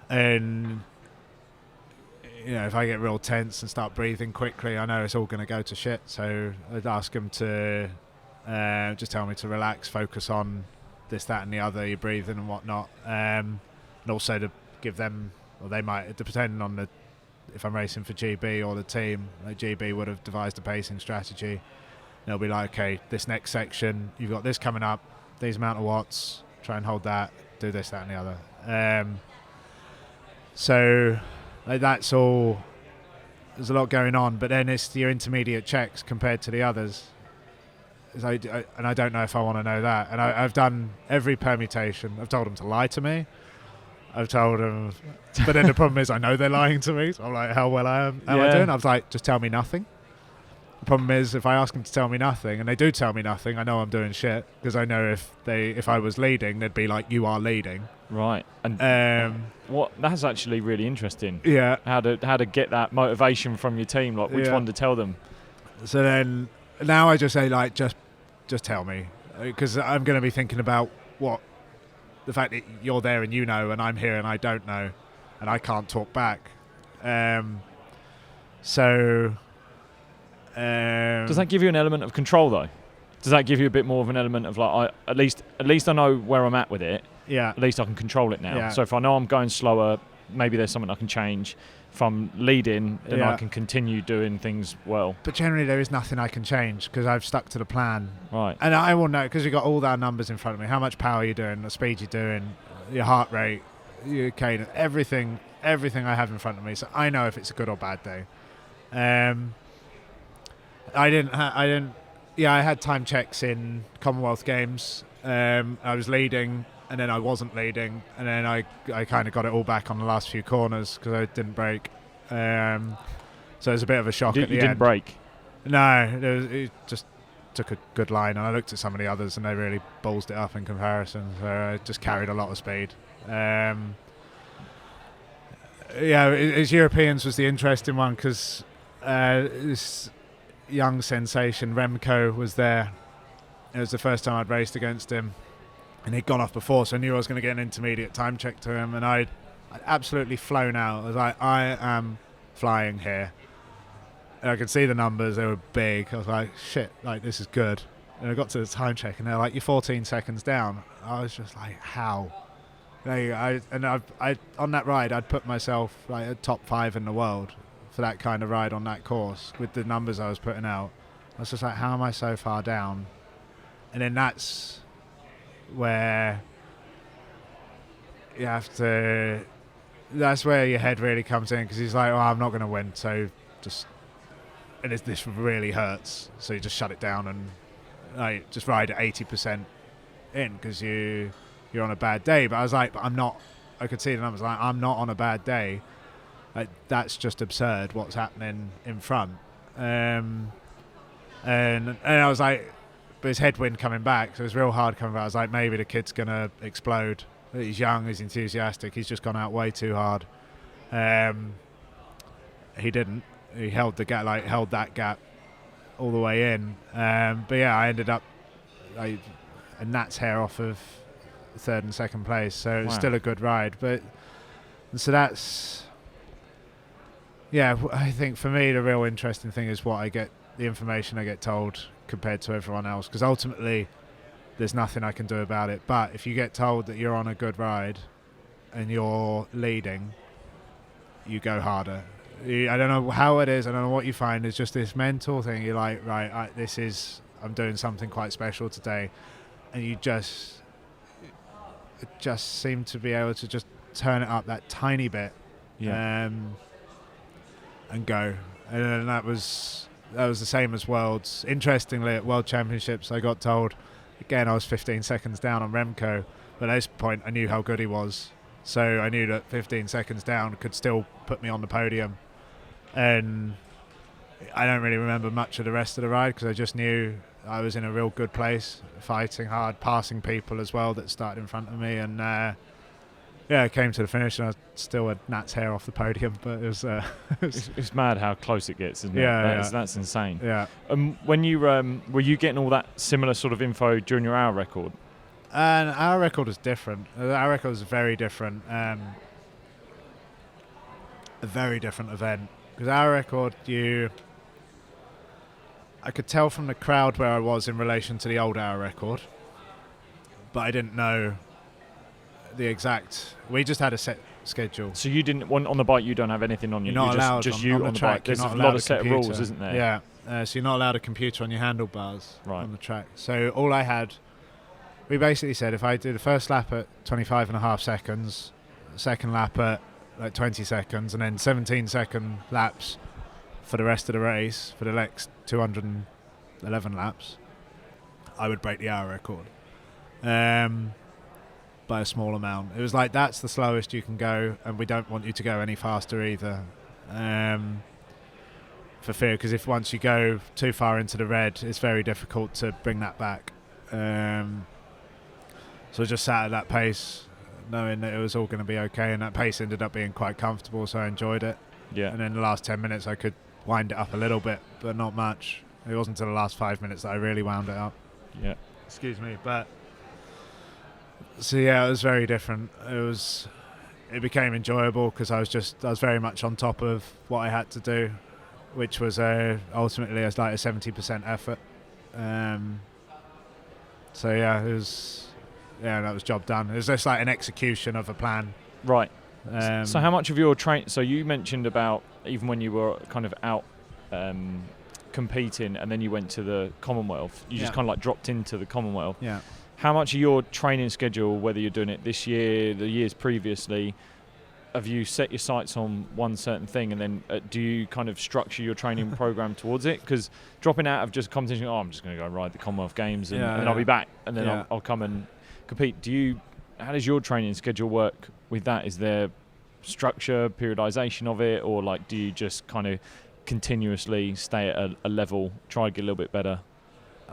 And if I get real tense and start breathing quickly, I know it's all going to go to shit. So I'd ask them to just tell me to relax, focus on this, that, and the other, your breathing and whatnot, and also to give them, or they might, depending on if I'm racing for GB or the team, like GB would have devised a pacing strategy. They'll be like, okay, this next section, you've got this coming up, these amount of watts, try and hold that, do this, that, and the other. So like, that's all. There's a lot going on, but then it's your intermediate checks compared to the others. And I don't know if I want to know that. And I've done every permutation. I've told them to lie to me. I've told them, but then the problem is I know they're lying to me. So I'm like, how well am I doing? I was like, just tell me nothing. The problem is if I ask them to tell me nothing, and they do tell me nothing, I know I'm doing shit, because I know if I was leading, they'd be like, you are leading. Right. And that's actually really interesting. Yeah. How to get that motivation from your team, like which one to tell them. So then now I just say, like, just tell me, because I'm going to be thinking about the fact that you're there and you know, and I'm here and I don't know, and I can't talk back. Does that give you an element of control, though? Does that give you a bit more of an element of, like, at least I know where I'm at with it. Yeah. At least I can control it now. Yeah. So if I know I'm going slower, maybe there's something I can change. if I'm leading, then Yeah. I can continue doing things well. But generally, there is nothing I can change because I've stuck to the plan. Right. And I will know because we've got all our numbers in front of me. How much power you're doing, the speed you're doing, your heart rate, your cadence, everything I have in front of me. So I know if it's a good or bad day. I had time checks in Commonwealth Games. I was leading, and then I wasn't leading, and then I kind of got it all back on the last few corners because I didn't brake. So it was a bit of a shock at the end. You didn't brake? No, it just took a good line, and I looked at some of the others, and they really ballsed it up in comparison. So I just carried a lot of speed. As Europeans was the interesting one because this young sensation Remco was there. It was the first time I'd raced against him, and he'd gone off before, so I knew I was going to get an intermediate time check to him, and I'd absolutely flown out. I was like, I am flying here. And I could see the numbers, they were big. I was like, shit, like this is good. And I got to the time check, and they're like, you're 14 seconds down. I was just like, how? I on that ride, I'd put myself like a top 5 in the world for that kind of ride on that course with the numbers I was putting out. I was just like, how am I so far down? And then that's where you have to. That's where your head really comes in because he's like, oh, I'm not going to win, so just. And this really hurts, so you just shut it down and just ride at 80% in because you're on a bad day. But I was like, but I'm not. I could see the numbers. Like, I'm not on a bad day. Like, that's just absurd. What's happening in front? And I was like, but his headwind coming back, so it was real hard coming back. I was like, maybe the kid's gonna explode. He's young, he's enthusiastic. He's just gone out way too hard. He didn't. He held the gap, held that gap all the way in. But yeah, I ended up a gnat's hair off of third and second place, so it was still a good ride. But so that's, yeah, I think for me the real interesting thing is the information I get told compared to everyone else, because ultimately there's nothing I can do about it. But if you get told that you're on a good ride and you're leading, you go harder. I don't know how it is, I don't know what you find. It's just this mental thing. You're like, right, I'm doing something quite special today, and you just seem to be able to just turn it up that tiny bit, and go. And then that was the same as Worlds. Interestingly, at World Championships, I got told again I was 15 seconds down on Remco, but at this point I knew how good he was, so I knew that 15 seconds down could still put me on the podium. And I don't really remember much of the rest of the ride because I just knew I was in a real good place, fighting hard, passing people as well that started in front of me, and I came to the finish and I still had gnat's hair off the podium, but it was it's mad how close it gets, isn't it? That's insane. Yeah. When you were you getting all that similar sort of info during your hour record? And our record is different. Our record is very different. A very different event. Because our record, I could tell from the crowd where I was in relation to the old hour record, but I didn't know the exact. We just had a set schedule. So you didn't on the bike. You don't have anything on you. You're not allowed just on the track. Bike. There's a lot of set of rules, isn't there? Yeah. So you're not allowed a computer on your handlebars on the track. So all I had, we basically said if I do the first lap at 25.5 seconds, the second lap at like 20 seconds, and then 17-second laps for the rest of the race, for the next 211 laps, I would break the hour record by a small amount. It was like, that's the slowest you can go, and we don't want you to go any faster either, for fear, because if once you go too far into the red, it's very difficult to bring that back. So I just sat at that pace, knowing that it was all going to be okay, and that pace ended up being quite comfortable, so I enjoyed it. Yeah. And then the last 10 minutes I could wind it up a little bit, but not much. It wasn't until the last 5 minutes that I really wound it up. Yeah. Excuse me, but so yeah, it was very different. It became enjoyable because I was very much on top of what I had to do, which was ultimately like a 70% effort. So yeah, that was job done. It was just like an execution of a plan. Right. So how much of your so you mentioned about even when you were kind of out competing and then you went to the Commonwealth, you just kind of like dropped into the Commonwealth. Yeah. How much of your training schedule, whether you're doing it this year, the years previously, have you set your sights on one certain thing, and then do you kind of structure your training program towards it? Because dropping out of just competition, I'm just going to go ride the Commonwealth Games and I'll be back, and then I'll come and compete. How does your training schedule work with that? Is there structure, periodization of it, or like do you just kind of continuously stay at a level, try to get a little bit better?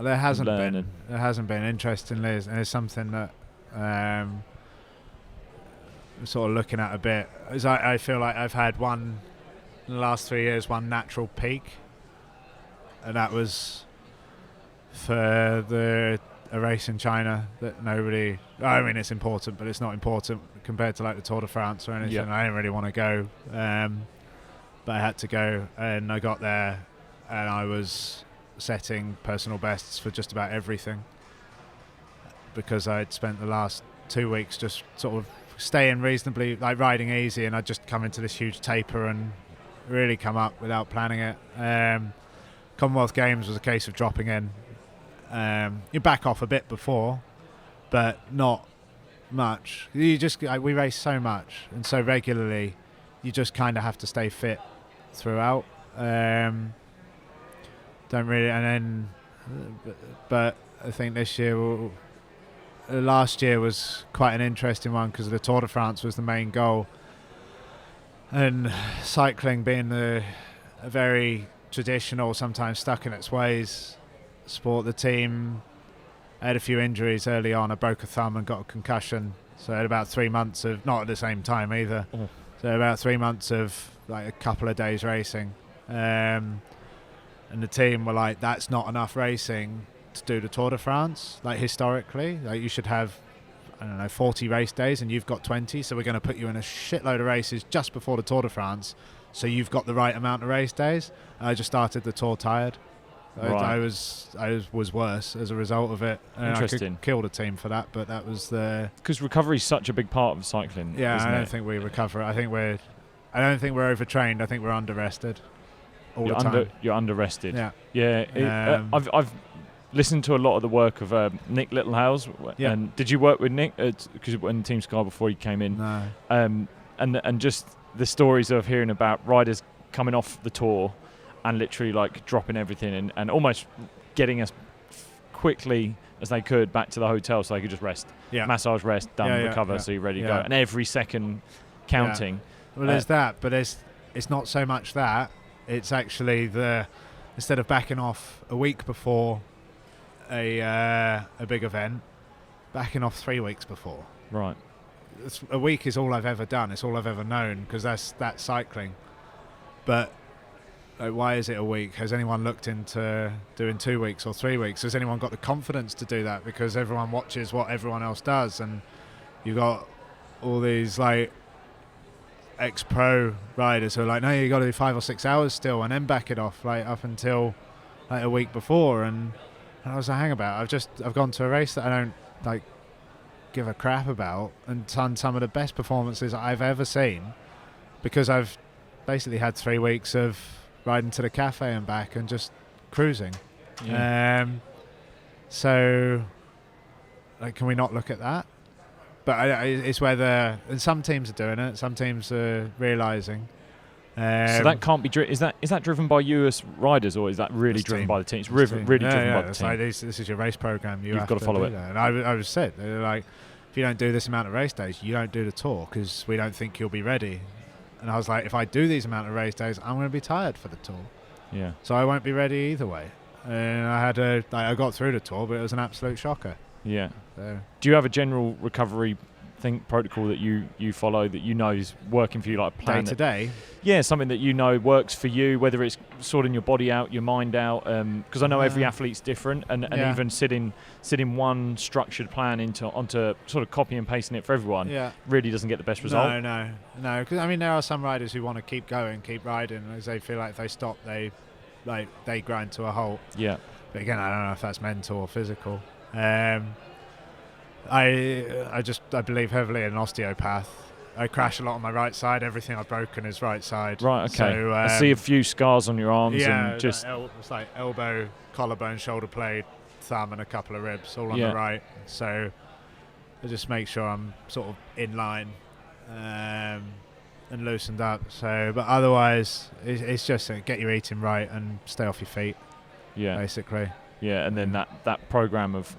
There hasn't been, interestingly, and it's something that I'm sort of looking at a bit. As I feel like I've had in the last 3 years, one natural peak, and that was for a race in China that nobody. I mean, it's important, but it's not important compared to like the Tour de France or anything. I didn't really want to go, but I had to go, and I got there, and I was setting personal bests for just about everything because I'd spent the last 2 weeks just sort of staying reasonably, like riding easy, and I'd just come into this huge taper and really come up without planning it. Commonwealth Games was a case of dropping in. You back off a bit before, but not much. We race so much and so regularly, you just kind of have to stay fit throughout. Don't really, and then, but I think this year, last year was quite an interesting one because the Tour de France was the main goal, and cycling being a very traditional, sometimes stuck in its ways sport. The team had a few injuries early on. I broke a thumb and got a concussion, so I had about 3 months of, not at the same time either, so about 3 months of like a couple of days racing, and the team were like, that's not enough racing to do the Tour de France. Like historically, like you should have, I don't know, 40 race days and you've got 20, so we're going to put you in a shitload of races just before the Tour de France, so you've got the right amount of race days. And I just started the Tour tired. I was worse as a result of it. And Interesting. I could kill the team for that, but that was because recovery is such a big part of cycling. Yeah, isn't I don't it? think we recover. I don't think we're overtrained. I think we're under-rested all the time. You're under-rested. Yeah. I've listened to a lot of the work of Nick Littlehales. Yeah. And did you work with Nick? Because when Team Sky before you came in. No. And just the stories of hearing about riders coming off the tour and literally like dropping everything and almost getting as quickly as they could back to the hotel so they could just rest. Yeah. Massage, rest, done, recover, so you're ready to go. And every second counting. Yeah. Well, there's that, but it's not so much that. It's actually instead of backing off a week before a big event, backing off 3 weeks before. Right. A week is all I've ever done. It's all I've ever known because that's cycling. But why is it a week? Has anyone looked into doing 2 weeks or 3 weeks? Has anyone got the confidence to do that? Because everyone watches what everyone else does, and you got all these like ex-pro riders who are like, no, you got to do 5 or 6 hours still, and then back it off like up until like a week before. And I was like, hang about. I've gone to a race that I don't like give a crap about and done some of the best performances I've ever seen because I've basically had 3 weeks of riding to the cafe and back and just cruising. Yeah. So like, can we not look at that? But it's whether, and some teams are doing it, some teams are realising. So that can't be is that driven by you as riders, or is that really driven by the team? It's really driven by the team. Like this is your race program. You've got to follow it. That. And I was said, they're like, if you don't do this amount of race days, you don't do the tour because we don't think you'll be ready. And I was like, if I do these amount of race days, I'm going to be tired for the tour. Yeah. So I won't be ready either way. And I got through the tour, but it was an absolute shocker. Yeah. So. Do you have a general recovery protocol that you follow that you know is working for you, like a plan day to day? Yeah, something that you know works for you, whether it's sorting your body out, your mind out, because I know every athlete's different, and even sitting one structured plan onto sort of copy and pasting it for everyone really doesn't get the best result. No, because I mean there are some riders who want to keep going, keep riding, as they feel like if they stop they grind to a halt. Yeah. But again, I don't know if that's mental or physical. I believe heavily in an osteopath, I crash a lot on my right side. Everything I've broken is right side. Right. Okay. So, I see a few scars on your arms. Yeah, And just it's like elbow, collarbone, shoulder blade, thumb, and a couple of ribs, all on the right. So I just make sure I'm sort of in line and loosened up. So, but otherwise, it's just get your eating right and stay off your feet. Yeah. Basically. Yeah, and then that program of.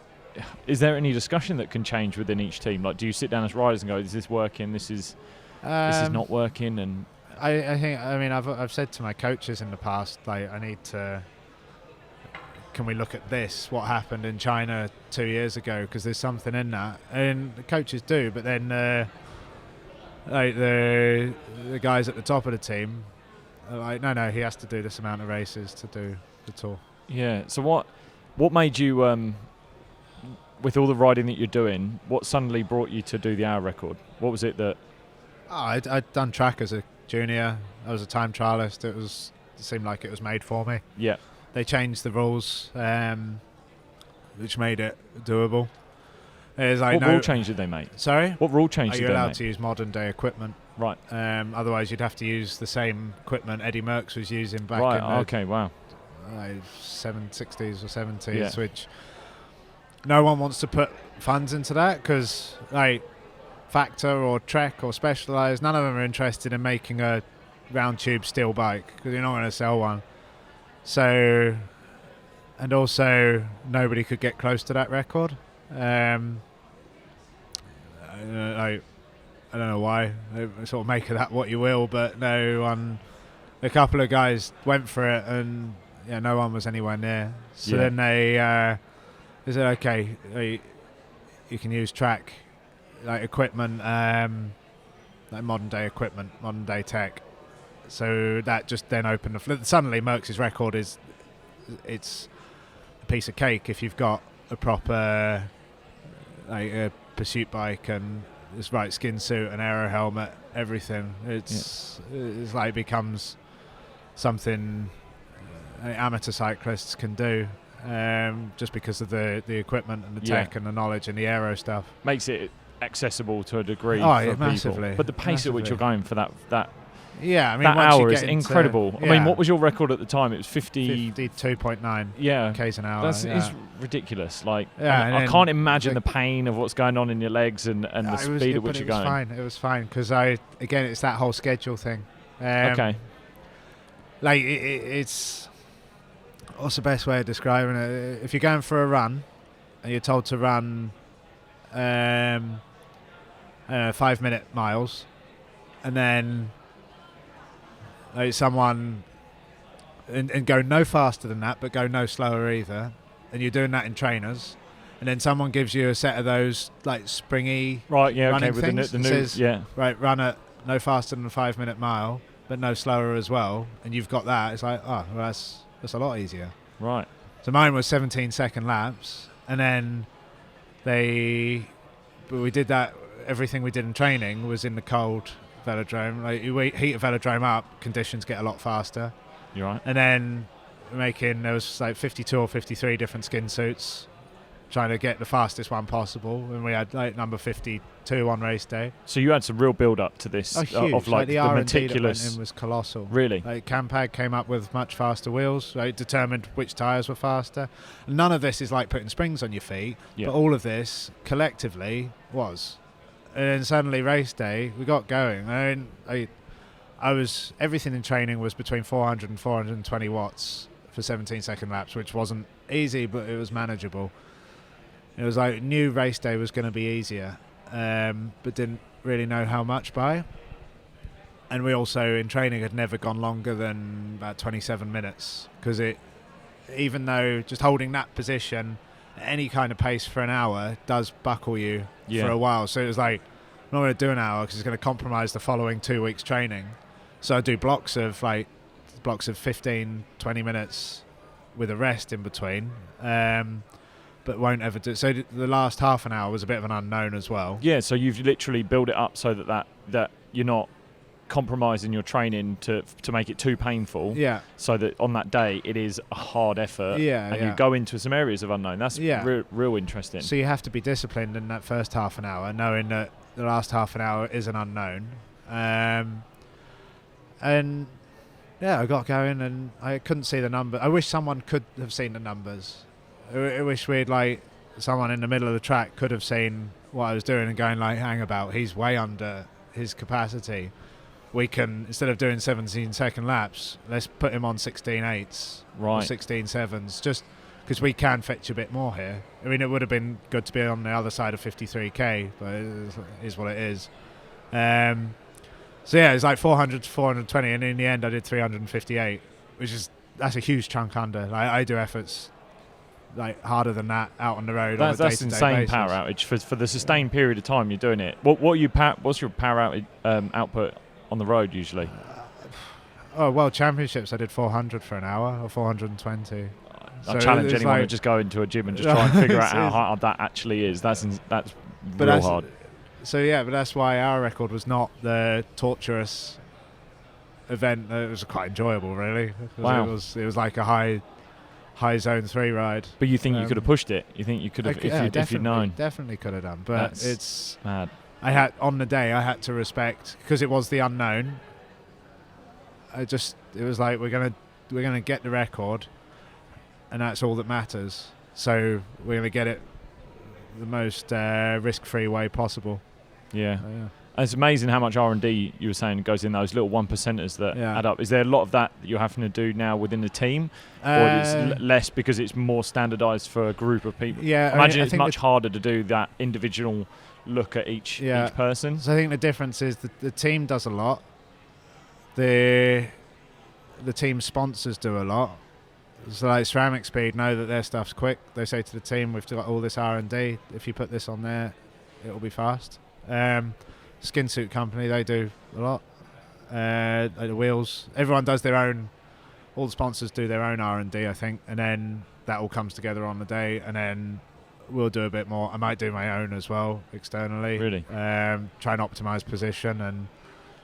Is there any discussion that can change within each team? Like, do you sit down as riders and go, "Is this working? This is not working?" And I think, I mean, I've said to my coaches in the past, like, can we look at this? What happened in China 2 years ago? Because there's something in that, and the coaches do. But then, like the guys at the top of the team, are like, no, he has to do this amount of races to do the tour. Yeah. So what made you? With all the riding that you're doing, what suddenly brought you to do the hour record? What was it that... I'd done track as a junior. I was a time trialist. It seemed like it was made for me. Yeah. They changed the rules, which made it doable. Like what rule change did they make? Sorry? What rule change did they make? You're allowed to use modern day equipment. Right. Otherwise, you'd have to use the same equipment Eddie Merckx was using back in the okay, wow. 60s or 70s, which... No one wants to put funds into that because, like, Factor or Trek or Specialized, none of them are interested in making a round tube steel bike because you're not going to sell one. So, and also nobody could get close to that record. I don't know why. Sort of make of that what you will, but no one. A couple of guys went for it, and no one was anywhere near. So then they said, okay, you can use track, like equipment, like modern day equipment, modern day tech. So that just then opened suddenly Merckx's record it's a piece of cake if you've got a proper like a pursuit bike and this right skin suit and aero helmet, everything. It's like becomes something amateur cyclists can do. Just because of the equipment and the tech and the knowledge and the aero stuff. Makes it accessible to a degree for massively. People. But the pace at which you're going for that I mean, that hour is incredible. I mean, what was your record at the time? It was 52.9 k's an hour. It's ridiculous. Like, I can't imagine the pain of what's going on in your legs and the speed at which you're going. It was fine because it's that whole schedule thing. Okay. Like it's... What's the best way of describing it? If you're going for a run and you're told to run 5-minute miles and then like someone and go no faster than that but go no slower either, and you're doing that in trainers, and then someone gives you a set of those like springy running things with the new says, right, run at no faster than a 5-minute mile but no slower as well, and you've got that, it's like, oh, well, that's a lot easier. Right. So mine was 17-second laps, and then we did that. Everything we did in training was in the cold velodrome. Like you heat a velodrome up, conditions get a lot faster. You're right. And then there was like 52 or 53 different skin suits, trying to get the fastest one possible, and we had like number 52 on race day. So you had some real build up to this of like the meticulous. That went in was colossal. Really, like Campag came up with much faster wheels. Right, determined which tyres were faster. None of this is like putting springs on your feet, but all of this collectively was. And then suddenly race day, we got going. I was everything in training was between 400 and 420 watts for 17-second laps, which wasn't easy, but it was manageable. It was like knew race day was going to be easier, but didn't really know how much by. And we also in training had never gone longer than about 27 minutes because even though just holding that position at any kind of pace for an hour does buckle you for a while. So it was like, I'm not going to do an hour because it's going to compromise the following 2 weeks training. So I do blocks of 15, 20 minutes with a rest in between. But won't ever do. So the last half an hour was a bit of an unknown as well. Yeah, so you've literally built it up so that you're not compromising your training to make it too painful. Yeah. So that on that day it is a hard effort. Yeah. And you go into some areas of unknown. That's real interesting. So you have to be disciplined in that first half an hour, knowing that the last half an hour is an unknown. And yeah, I got going and I couldn't see the number. I wish someone could have seen the numbers. I wish we'd like someone in the middle of the track could have seen what I was doing and going like, hang about, he's way under his capacity. We can, instead of doing 17-second laps, let's put him on 16.8s or 16.7s, just because we can fetch a bit more here. I mean, it would have been good to be on the other side of 53k, but it is what it is. So yeah, it's like 400 to 420, and in the end I did 358, that's a huge chunk under. Like, I do efforts like harder than that out on the road. That's insane basis. Power outage for the sustained period of time you're doing it. What's your power outage output on the road usually? World Championships I did 400 for an hour or 420. I challenge anyone to just go into a gym and just try and figure out how hard that actually is. That's real hard. So yeah, but that's why our record was not the torturous event. It was quite enjoyable, really. Wow. It was like a high zone 3 ride. But you think you could have pushed it? You think you could have if you'd known? Definitely could have done. But it's mad. On the day I had to respect, because it was the unknown. It was like we're gonna get the record, and that's all that matters. So we're gonna get it the most risk-free way possible. Yeah. And it's amazing how much R&D you were saying goes in those little 1%ers that add up. Is there a lot of that you're having to do now within the team, or is less because it's more standardised for a group of people? Yeah, I imagine it's much harder to do that individual look at each person. So I think the difference is that the team does a lot. The team sponsors do a lot. So like Ceramic Speed know that their stuff's quick. They say to the team, we've got all this R&D. If you put this on there, it'll be fast. Skin Suit Company, they do a lot. Like the wheels, everyone does their own. All the sponsors do their own R&D, I think, and then that all comes together on the day, and then we'll do a bit more. I might do my own as well externally. Really? Try and optimize position, and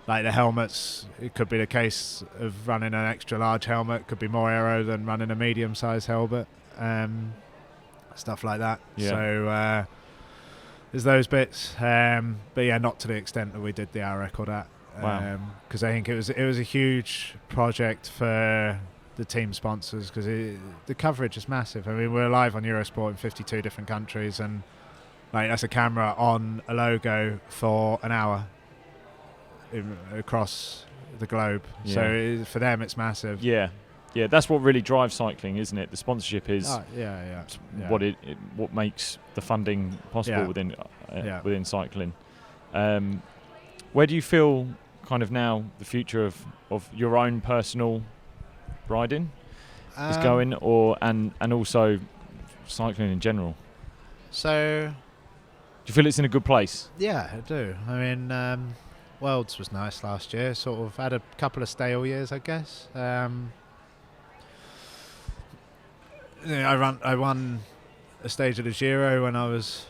like the helmets, it could be the case of running an extra large helmet. Could be more aero than running a medium-sized helmet. Stuff like that. Yeah. So there's those bits, but yeah, not to the extent that we did the hour record at. Wow. Because I think it was a huge project for the team sponsors, because the coverage is massive. I mean, we're live on Eurosport in 52 different countries, and like that's a camera on a logo for an hour across the globe. Yeah. So for them, it's massive. Yeah. Yeah, that's what really drives cycling, isn't it? The sponsorship is what makes the funding possible within cycling. Where do you feel kind of now the future of your own personal riding is going, and also cycling in general? So, do you feel it's in a good place? Yeah, I do. I mean, Worlds was nice last year. Sort of had a couple of stale years, I guess. I won a stage at the Giro when I was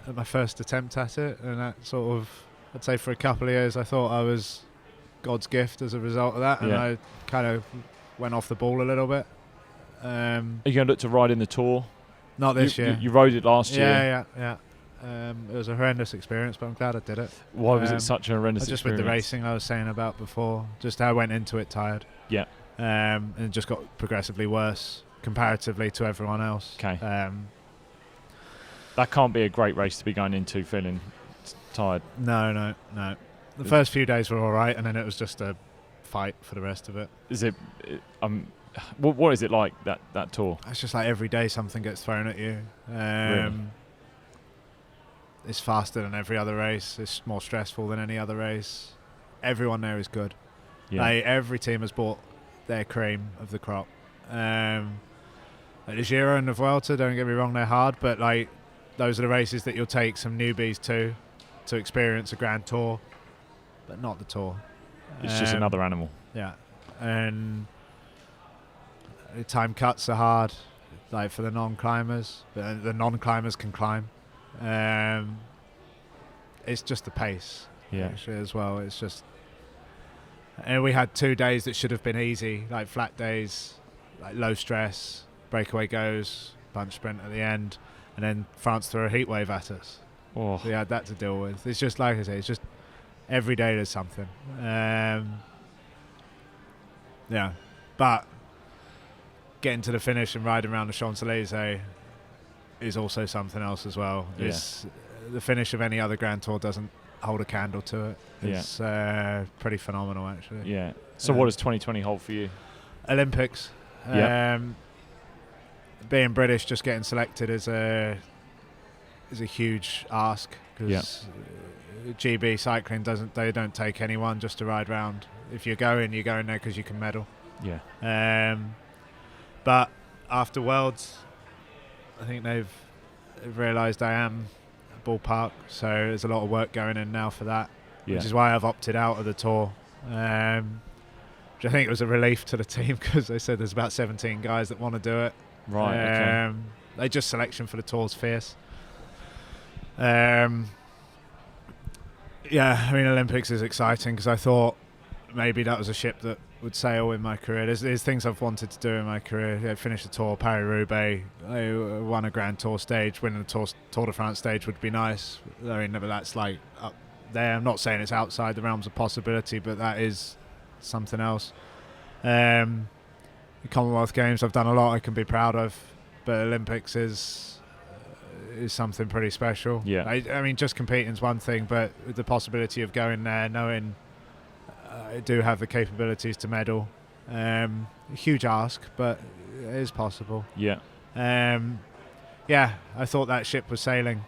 at my first attempt at it, and that sort of, I'd say for a couple of years I thought I was God's gift as a result of that, and I kind of went off the ball a little bit. Are you going to look to ride in the Tour? Not this year. You rode it last year. Yeah. It was a horrendous experience, but I'm glad I did it. Why was it such a horrendous experience? Just with the racing I was saying about before, just how I went into it tired. Yeah. And it just got progressively worse comparatively to everyone else. Okay. That can't be a great race to be going into feeling tired. No. The first few days were all right, and then it was just a fight for the rest of it. Is it? What is it like, that tour? It's just like every day something gets thrown at you. Really? It's faster than every other race. It's more stressful than any other race. Everyone there is good. Yeah. Like, every team has bought their cream of the crop. Like the Giro and the Vuelta, don't get me wrong, they're hard, but like those are the races that you'll take some newbies to experience a Grand Tour, but not the Tour. It's just another animal. Yeah, and the time cuts are hard, like for the non-climbers. But the non-climbers can climb. It's just the pace, actually, as well. It's just, and we had 2 days that should have been easy, like flat days, like low stress, breakaway goes, bunch sprint at the end, and then France threw a heat wave at us. Oh. So you had that to deal with. It's just like I say, it's just every day there's something. Yeah, but getting to the finish and riding around the Champs-Élysées is also something else as well. Yeah. The finish of any other Grand Tour doesn't hold a candle to it. It's pretty phenomenal, actually. Yeah. So what does 2020 hold for you? Olympics. Being British, just getting selected is a huge ask, because GB cycling don't take anyone just to ride round. If you're going there because you can medal. Yeah. But after Worlds, I think they've realised I am ballpark, so there's a lot of work going in now for that, which is why I've opted out of the tour. Which I think was a relief to the team, because they said there's about 17 guys that want to do it. Right. They just selection for the tour's fierce. I mean, Olympics is exciting because I thought maybe that was a ship that would sail in my career. There's things I've wanted to do in my career. Finish the tour, Paris-Roubaix. I won a Grand Tour stage. Winning the Tour de France stage would be nice. I mean, that's like up there. I'm not saying it's outside the realms of possibility, but that is something else. The Commonwealth Games, I've done a lot I can be proud of, but Olympics is something pretty special. Yeah. I mean, just competing is one thing, but with the possibility of going there, knowing I do have the capabilities to medal, a huge ask, but it is possible. Yeah. I thought that ship was sailing,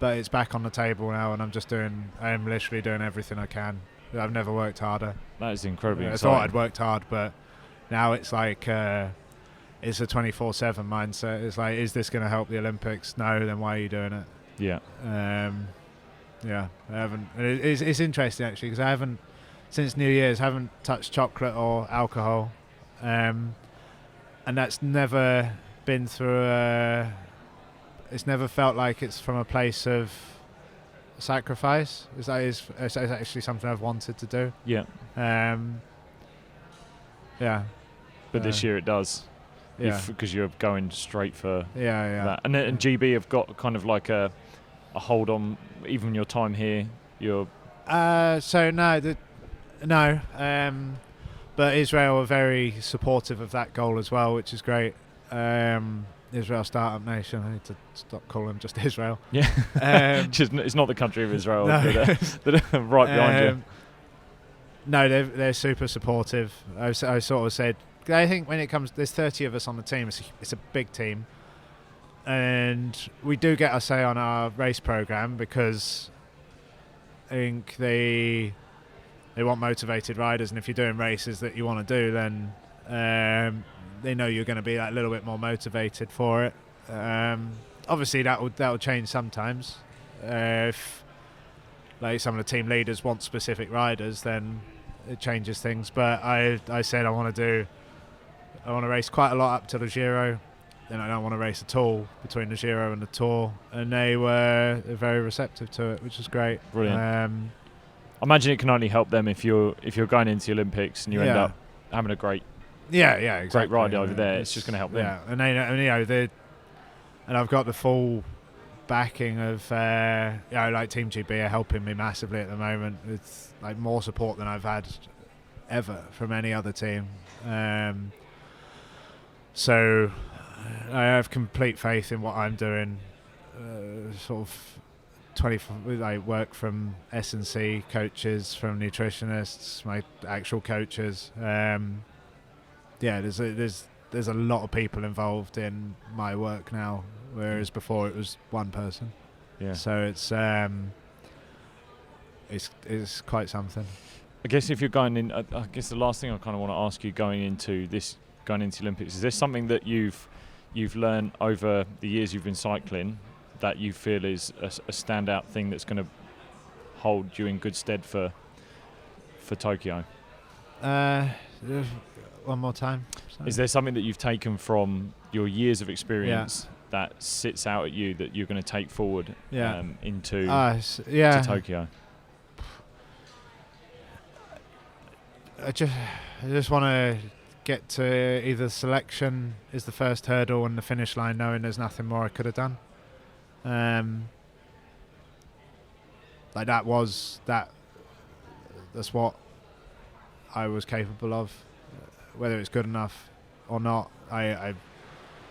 but it's back on the table now, and I'm literally doing everything I can. I've never worked harder. That is incredibly I exciting. thought I'd worked hard, but now it's like it's a 24/7 mindset. It's like, is this going to help the Olympics? No, then why are you doing it? Yeah. I haven't. It's interesting actually, because I haven't, since New Year's, haven't touched chocolate or alcohol, and that's never been through. It's never felt like it's from a place of sacrifice. It's actually something I've wanted to do. Yeah. But this year it does. Yeah. Because you're going straight for that. And GB have got kind of like a hold on even your time here. But Israel are very supportive of that goal as well, which is great. Israel Startup Nation. I need to stop calling them just Israel. Yeah. It's not the country of Israel that are right behind you. No, they're super supportive. I sort of said, I think when it comes, there's 30 of us on the team. It's a big team, and we do get our say on our race program, because I think they want motivated riders, and if you're doing races that you want to do, then they know you're going to be that little bit more motivated for it. Obviously, that will change sometimes. If like some of the team leaders want specific riders, then it changes things. But I said I want to race quite a lot up to the Giro. Then I don't want to race at all between the Giro and the Tour, and they were very receptive to it, which is great. Brilliant. I imagine it can only help them if you're going into the Olympics and you end up having a great exactly. great ride over there. It's just going to help them. Yeah, and and I've got the full backing of like Team GB are helping me massively at the moment. It's like more support than I've had ever from any other team. So I have complete faith in what I'm doing. Sort of 24, like work from S&C coaches, from nutritionists, my actual coaches. There's a lot of people involved in my work now, whereas before it was one person. Yeah. So it's quite something. I guess if you're going in, I guess the last thing I kind of want to ask you going into the Olympics, is there something that you've learned over the years you've been cycling that you feel is a standout thing that's going to hold you in good stead for Tokyo? One more time. Sorry. Is there something that you've taken from your years of experience that sits out at you that you're going to take forward into to Tokyo? I just want to get to either selection is the first hurdle and the finish line, knowing there's nothing more I could have done. Like that's what I was capable of. Whether it's good enough or not, I'm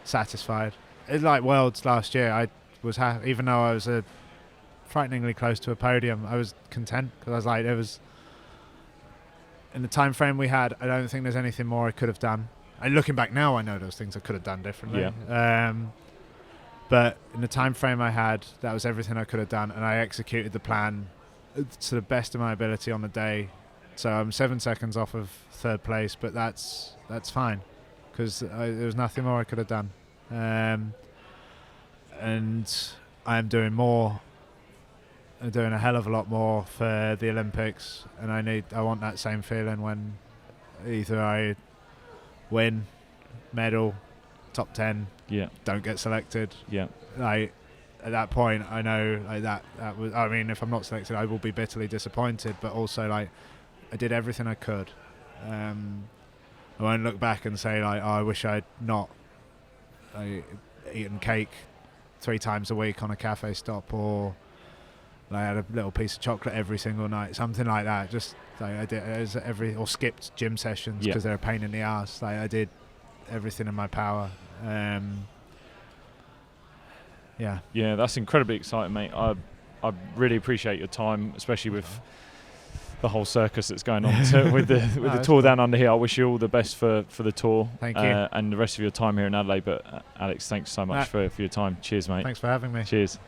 satisfied. It's like Worlds last year. I was even though I was frighteningly close to a podium, I was content because I was like, it was in the time frame we had. I don't think there's anything more I could have done. And looking back now, I know those things I could have done differently. Yeah. But in the time frame I had, that was everything I could have done, and I executed the plan to the best of my ability on the day. So I'm 7 seconds off of third place, but that's fine because there was nothing more I could have done. And I'm doing more. I'm doing a hell of a lot more for the Olympics, and I want that same feeling when either I win, medal, top 10, don't get selected. Like at that point, I know like that was. I mean, if I'm not selected, I will be bitterly disappointed. But also, like, I did everything I could. I won't look back and say like, oh, I wish I'd not eaten cake 3 times a week on a cafe stop, or like, I had a little piece of chocolate every single night, something like that. Just like I did or skipped gym sessions because they're a pain in the ass. Like I did everything in my power. Yeah, that's incredibly exciting, mate. I really appreciate your time, especially with the whole circus that's going on with the tour down under here. I wish you all the best for the tour. Thank you. And the rest of your time here in Adelaide. But Alex, thanks so much for your time. Cheers, mate. Thanks for having me. Cheers.